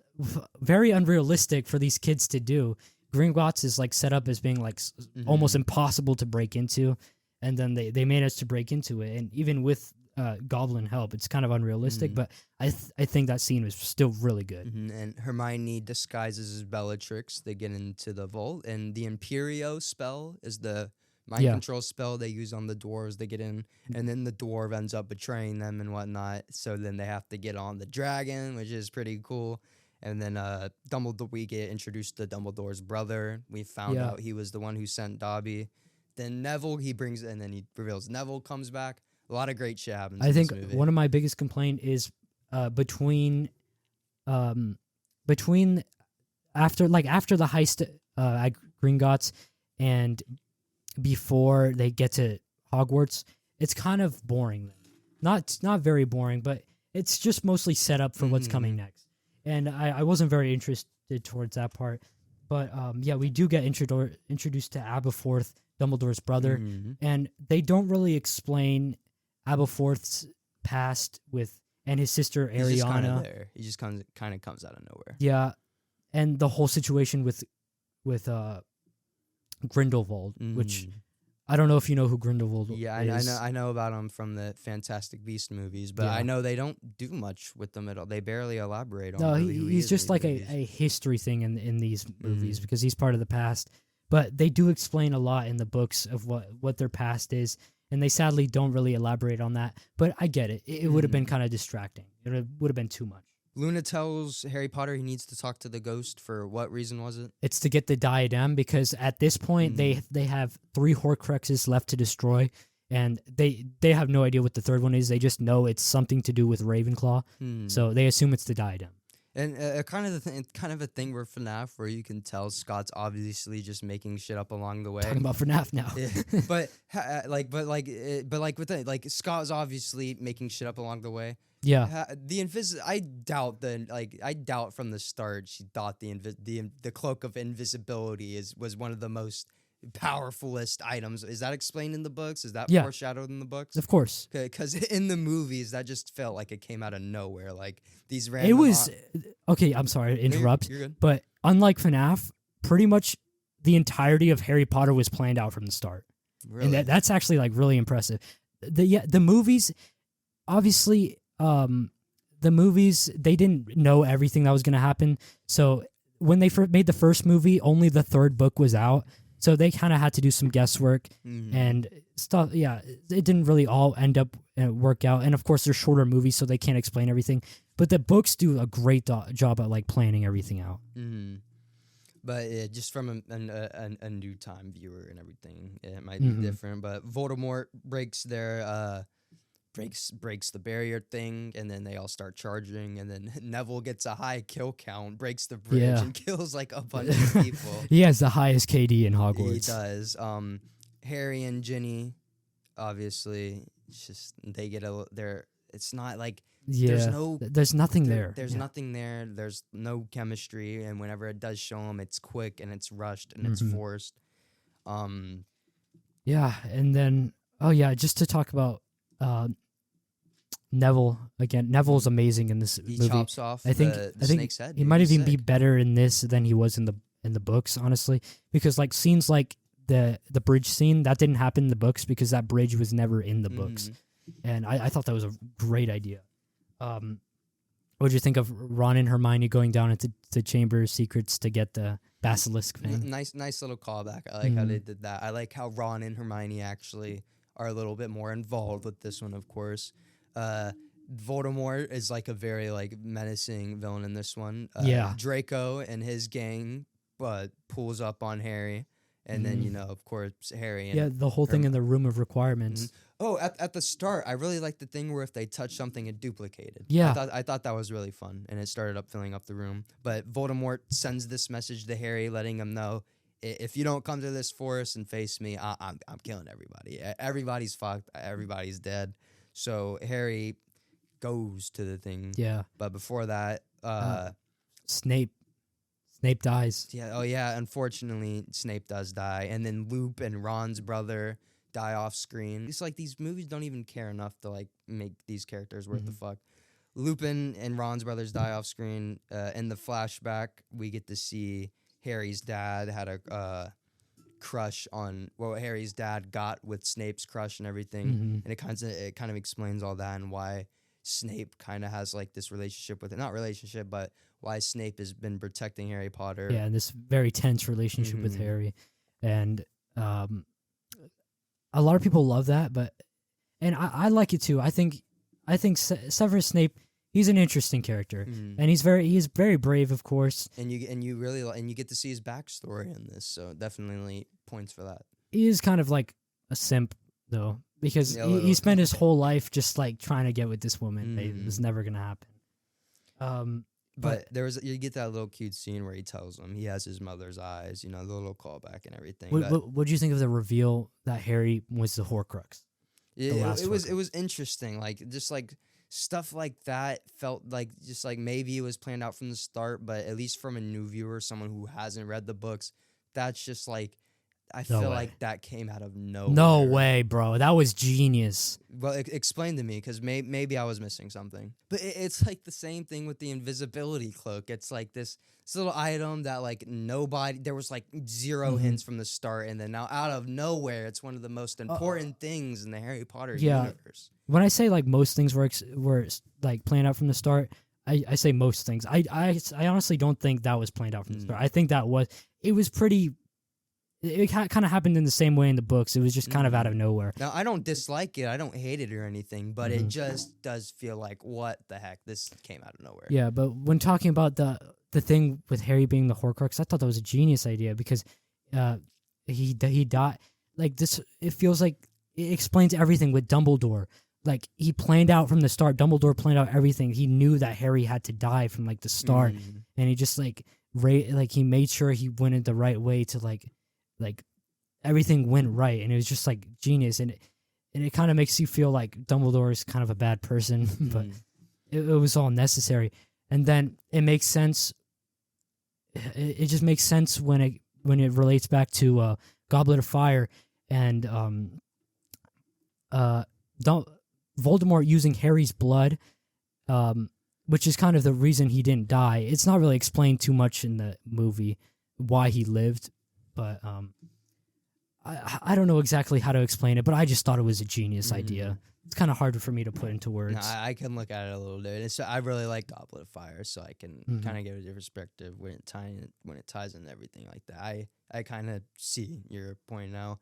very unrealistic for these kids to do. Gringotts is like set up as being like almost impossible to break into, and then they managed to break into it, and even with Goblin help, it's kind of unrealistic, but I think that scene was still really good. And Hermione disguises as Bellatrix. They get into the vault, and the Imperio spell is the mind control spell they use on the dwarves. They get in, and then the dwarf ends up betraying them and whatnot. So then they have to get on the dragon, which is pretty cool. And then Dumbledore, we get introduced to Dumbledore's brother. We found out he was the one who sent Dobby. Then Neville, and then he reveals Neville comes back. A lot of great shit happens. I think one of my biggest complaint is between after the heist at Gringotts and before they get to Hogwarts, it's kind of boring. Not very boring, but it's just mostly set up for what's coming next. And I wasn't very interested towards that part. But we do get introduced to Aberforth, Dumbledore's brother, and they don't really explain Aberforth's past and his sister Ariana. He's just kind of there. He just kind of comes out of nowhere. Yeah, and the whole situation with Grindelwald, which I don't know if you know who Grindelwald is. Yeah, I know about him from the Fantastic Beast movies, but I know they don't do much with them at all. They barely elaborate on. No, he's just like a history thing in these movies because he's part of the past. But they do explain a lot in the books of what their past is, and they sadly don't really elaborate on that. But I get it. It would have been kind of distracting. It would have been too much. Luna tells Harry Potter he needs to talk to the ghost. For what reason was it? It's to get the diadem, because at this point they have 3 Horcruxes left to destroy, and they have no idea what the third one is. They just know it's something to do with Ravenclaw, so they assume it's the diadem. And kind of a thing where FNAF, where you can tell Scott's obviously just making shit up along the way. Talking about FNAF now, but Scott's obviously making shit up along the way. Yeah, I doubt from the start she thought the cloak of invisibility was one of the most powerfulest items. Is that explained in the books? Is that foreshadowed in the books? Of course. Because in the movies, that just felt like it came out of nowhere. Like these random. It was okay. I'm sorry to interrupt. You're good. But unlike FNAF, pretty much the entirety of Harry Potter was planned out from the start. Really? And that's actually like really impressive. The movies, obviously, the movies, they didn't know everything that was going to happen. So when they made the first movie, only the 3rd book was out. So they kind of had to do some guesswork and stuff. Yeah, it didn't really all end up work out. And of course, they're shorter movies, so they can't explain everything. But the books do a great job at like planning everything out. But just from a new time viewer and everything, it might be different. But Voldemort breaks their breaks the barrier thing, and then they all start charging, and then Neville gets a high kill count, breaks the bridge, Yeah. and kills like a bunch of people. He has the highest KD in He Hogwarts. does. Harry and Ginny, obviously, it's just they get they're. It's not like Yeah, there's nothing there. There's Yeah. nothing there. There's no chemistry, and whenever it does show them, it's quick and it's rushed and it's forced. Yeah, and then just to talk about Neville again. Neville's amazing in this He movie. chops off I think snake's head. he might even be better in this than he was in the books, honestly, because like scenes like the bridge scene that didn't happen in the books because that bridge was never in the books, and I thought that was a great idea. What did you think of Ron and Hermione going down into the Chamber of Secrets to get the basilisk thing? Nice little callback. I like how they did that. I like how Ron and Hermione actually are a little bit more involved with this one, of course. Voldemort is like a very like menacing villain in this one. Draco and his gang pulls up on Harry, and then of course Harry and the whole thing in the Room of Requirements. Oh, at the start, I really liked the thing where if they touched something, it duplicated. Yeah. I thought that was really fun, and it started up filling up the room. But Voldemort sends this message to Harry, letting him know, if you don't come to this forest and face me, I'm killing everybody. Everybody's fucked. Everybody's dead. So Harry goes to the thing. Yeah. But before that, Snape dies. Yeah. Oh, yeah. Unfortunately, Snape does die, and then Luke and Ron's brother die off screen. It's like these movies don't even care enough to like make these characters worth the fuck. Lupin and Ron's brothers die off screen. In the flashback, we get to see Harry's dad had a crush on Harry's dad got with Snape's crush and everything, and it kind of explains all that and why Snape kind of has like this relationship with it. Not relationship, but why Snape has been protecting Harry Potter. Yeah, and this very tense relationship with Harry, and a lot of people love that, and I like it too. I think Severus Snape, he's an interesting character, and he's very brave, of course. And you get to see his backstory in this, so definitely points for that. He is kind of like a simp though, because he spent his whole life just like trying to get with this woman. It was never gonna happen. But you get that little cute scene where he tells him he has his mother's eyes, the little callback and everything. What do you think of the reveal that Harry was the Horcrux? It was interesting, like just like stuff like that felt like just like maybe it was planned out from the start, but at least from a new viewer, someone who hasn't read the books, that's just like I feel like that came out of nowhere. No way, bro. That was genius. Well, explain to me, because maybe I was missing something. But it's like the same thing with the invisibility cloak. It's like this little item that like there was like zero hints from the start, and then now out of nowhere, it's one of the most important things in the Harry Potter universe. When I say like most things were like planned out from the start, I say most things. I honestly don't think that was planned out from the start. I think it was pretty. It kind of happened in the same way in the books. It was just kind of out of nowhere. Now, I don't dislike it. I don't hate it or anything, but it just does feel like, what the heck? This came out of nowhere. Yeah, but when talking about the thing with Harry being the Horcrux, I thought that was a genius idea because he died. Like this, it feels like it explains everything with Dumbledore. Like he planned out from the start. Dumbledore planned out everything. He knew that Harry had to die from like the start, and he just like he made sure he went in the right way to like everything went right, and it was just like genius, and it kind of makes you feel like Dumbledore is kind of a bad person, but it was all necessary. And then it makes sense. It just makes sense when it relates back to Goblet of Fire and Voldemort using Harry's blood, which is kind of the reason he didn't die. It's not really explained too much in the movie why he lived. But I don't know exactly how to explain it, but I just thought it was a genius idea. It's kind of hard for me to put into words. No, I can look at it a little bit. I really like Goblet of Fire, so I can kind of get a different perspective when it ties into everything like that. I kind of see your point now,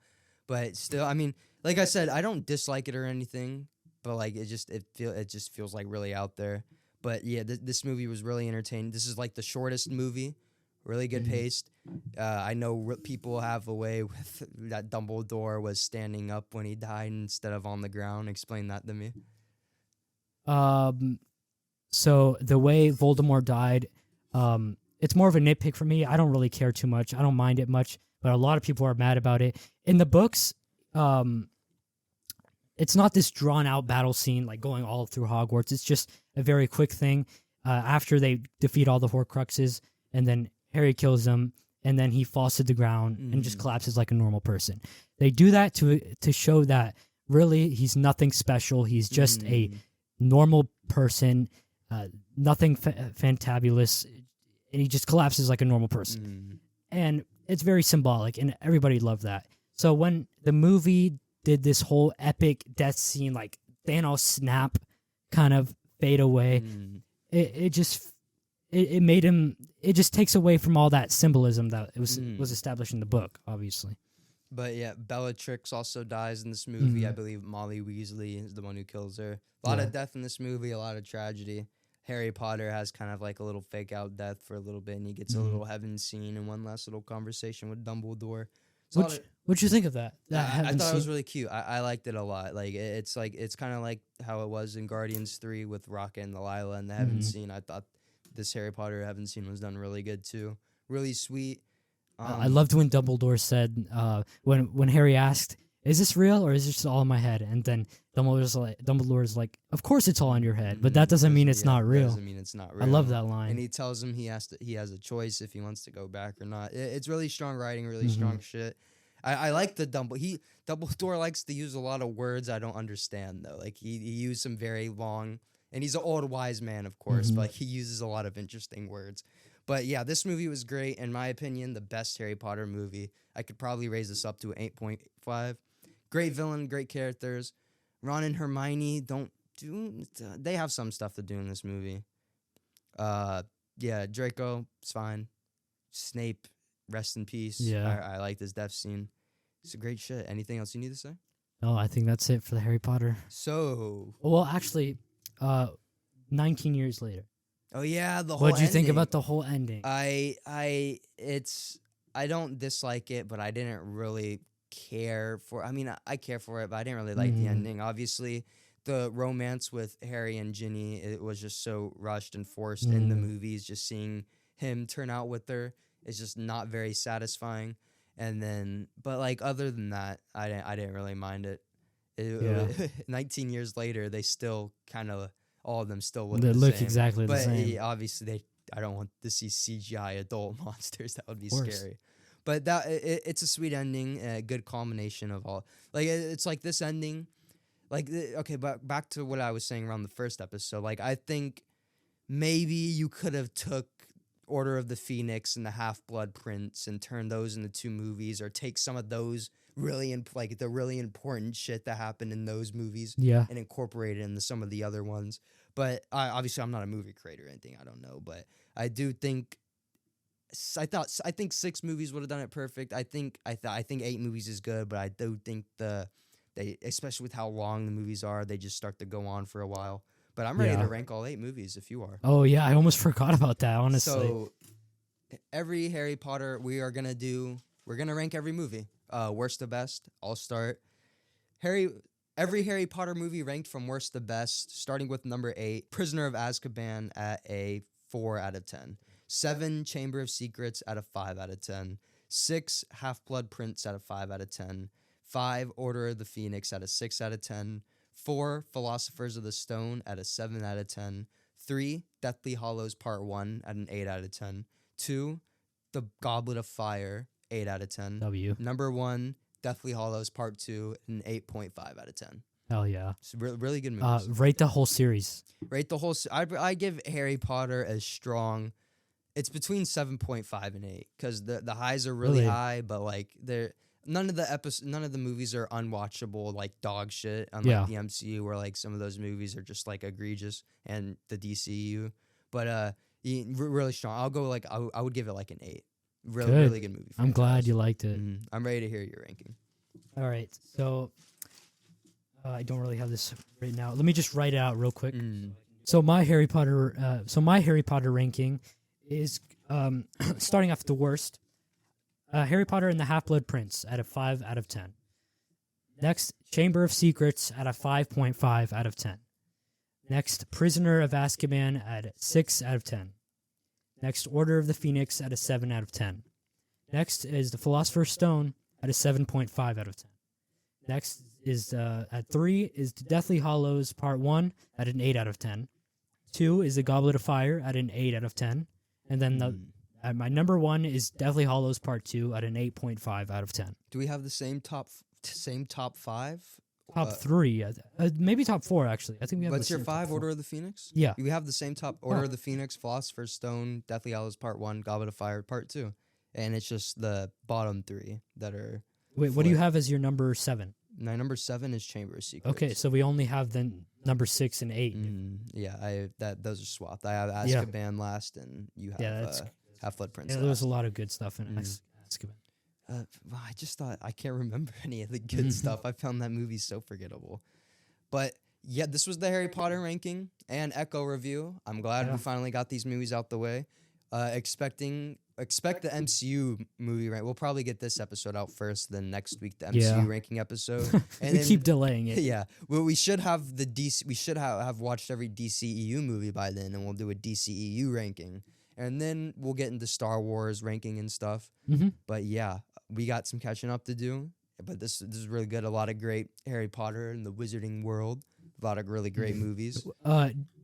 but still, I mean, like I said, I don't dislike it or anything, but like it just feels like really out there. But yeah, this movie was really entertaining. This is like the shortest movie. Really good paced. I know people have a way with that Dumbledore was standing up when he died instead of on the ground. Explain that to me. So the way Voldemort died, it's more of a nitpick for me. I don't really care too much. I don't mind it much, but a lot of people are mad about it. In the books, it's not this drawn out battle scene like going all through Hogwarts. It's just a very quick thing. After they defeat all the Horcruxes, and then Harry kills them, and then he falls to the ground and just collapses like a normal person. They do that to show that really he's nothing special. He's just a normal person, nothing fantabulous, and he just collapses like a normal person. And it's very symbolic, and everybody loved that. So when the movie did this whole epic death scene, like Thanos snap, kind of fade away, it just made him. It just takes away from all that symbolism that it was established in the book, obviously. But yeah, Bellatrix also dies in this movie. I believe Molly Weasley is the one who kills her. A lot of death in this movie, a lot of tragedy. Harry Potter has kind of like a little fake out death for a little bit, and he gets a little heaven scene and one last little conversation with Dumbledore. What'd you think of that? I thought it was really cute. I liked it a lot. It's kind of like how it was in Guardians 3 with Rocket and Delilah and the heaven scene. I thought this Harry Potter heaven scene was done really good too. Really sweet. I loved when Dumbledore said when Harry asked, "Is this real or is this just all in my head?" And then Dumbledore's like, "Of course it's all in your head, but that doesn't mean it's not real." That doesn't mean it's not real. I love that line. And he tells him he has a choice if he wants to go back or not. It's really strong writing, really strong shit. I like the Dumbledore likes to use a lot of words I don't understand though. Like he used some very long, and he's an old wise man, of course, but he uses a lot of interesting words. But yeah, this movie was great. In my opinion, the best Harry Potter movie. I could probably raise this up to an 8.5. Great villain, great characters. Ron and Hermione they have some stuff to do in this movie. Yeah, Draco, it's fine. Snape, rest in peace. Yeah. I like this death scene. It's a great shit. Anything else you need to say? No, I think that's it for the Harry Potter. So, well, actually, 19 years later. Oh yeah, the whole. What'd you ending. think about the whole ending? I don't dislike it, but I didn't really care for. I mean, I care for it, but I didn't really like the ending. Obviously, the romance with Harry and Ginny, it was just so rushed and forced in the movies. Just seeing him turn out with her is just not very satisfying. And then, but like other than that, I didn't really mind it. 19 years later, they still kind of. All of them still look the same. Exactly the same. But obviously, I don't want to see CGI adult monsters. That would be scary. But it's a sweet ending, a good culmination of all. Like it's like this ending, like okay. But back to what I was saying around the first episode. Like I think maybe you could have took Order of the Phoenix and the Half-Blood Prince and turned those into 2 movies, or take some of those like the really important shit that happened in those movies and incorporate it into some of the other ones. But obviously I'm not a movie creator or anything, I don't know, but I do think I think 6 movies would have done it perfect. I think 8 movies is good, but I do think they especially with how long the movies are, they just start to go on for a while. But I'm ready to rank all 8 movies if you are. Oh yeah, I almost forgot about that, honestly. So every Harry Potter we're gonna rank every movie. Worst to best. I'll start. Every Harry Potter movie ranked from worst to best, starting with number 8, Prisoner of Azkaban at a 4 out of 10. 7, Chamber of Secrets at a 5 out of 10. 6, Half-Blood Prince at a 5 out of 10. 5, Order of the Phoenix at a 6 out of 10. 4, Philosophers of the Stone at a 7 out of 10. 3, Deathly Hallows Part 1 at an 8 out of 10. 2, The Goblet of Fire, 8 out of 10. W. Number 1, Deathly Hallows Part 2, an 8.5 out of 10. Hell yeah. It's really good movies. Rate the whole series. I give Harry Potter a strong. It's between 7.5 and 8 because the highs are really high, but like none of the movies are unwatchable like dog shit. Unlike the MCU, where like some of those movies are just like egregious, and the DCU. But really strong. I'll go like I would give it like an 8. Really good movie. I'm glad you liked it. I'm ready to hear your ranking. All right, so I don't really have this right now. Let me just write it out real quick. So my Harry Potter ranking is starting off the worst. Harry Potter and the Half-Blood Prince at a 5 out of 10. Next, Chamber of Secrets at a 5.5 out of 10. Next, Prisoner of Azkaban at 6 out of 10. Next, Order of the Phoenix at a 7 out of 10. Next is The Philosopher's Stone at a 7.5 out of 10. Next is at 3 is The Deathly Hallows Part 1 at an 8 out of 10. 2 is The Goblet of Fire at an 8 out of 10. And then at my number 1 is Deathly Hallows Part 2 at an 8.5 out of 10. Do we have the same top 5? Top 3, maybe top 4 actually. I think we have. What's the your same 5? top Order of the Phoenix? Yeah. We have the same top Order of the Phoenix, Philosopher's Stone, Deathly Hallows Part 1, Goblet of Fire Part 2. And it's just the bottom 3 that are... Wait, what do you have as your number 7? My number 7 is Chamber of Secrets. Okay, so we only have then number 6 and 8. Yeah, those are swapped. I have Azkaban last, and you have Half-Blood Prince Yeah, last. there was a lot of good stuff in Azkaban. I just thought I can't remember any of the good stuff. I found that movie so forgettable. But yeah, this was the Harry Potter ranking and Echo review. I'm glad we finally got these movies out the way. Expect the MCU movie rank. We'll probably get this episode out first, then next week the MCU ranking episode. And we then, keep delaying it. Yeah, well, we should have the DC. We should have watched every DCEU movie by then, and we'll do a DCEU ranking, and then we'll get into Star Wars ranking and stuff. But yeah, we got some catching up to do. But this is really good. A lot of great Harry Potter and the Wizarding World. A lot of really great movies.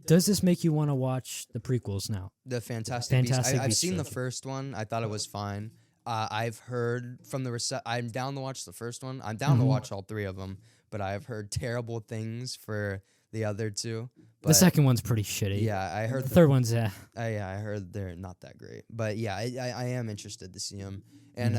Does this make you want to watch the prequels now? The Fantastic Beasts. I've Beasts seen the trilogy. first one. I thought it was fine. I've heard from the I'm down to watch the first one. I'm down to watch all 3 of them. But I've heard terrible things for the other 2. But The second one's pretty shitty. yeah, I heard The third one's I heard they're not that great. But yeah, I am interested to see them. And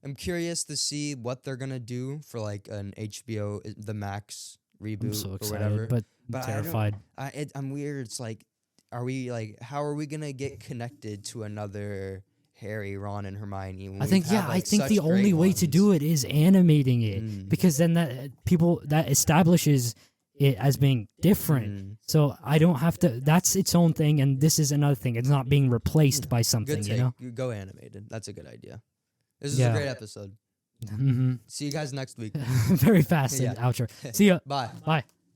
I'm curious to see what they're gonna do for like an HBO the Max reboot I'm so or excited, whatever. but But terrified. I'm weird. It's like, how are we gonna get connected to another Harry, Ron, and Hermione? When I think I think the only way to do it is animating it, because then that establishes it as being different. So I don't have to. That's its own thing, and this is another thing. It's not being replaced by something. Good You take. know. You go animated. That's a good idea. This is a great episode. See you guys next week. Very fast Yeah. outro. See ya. Bye. Bye.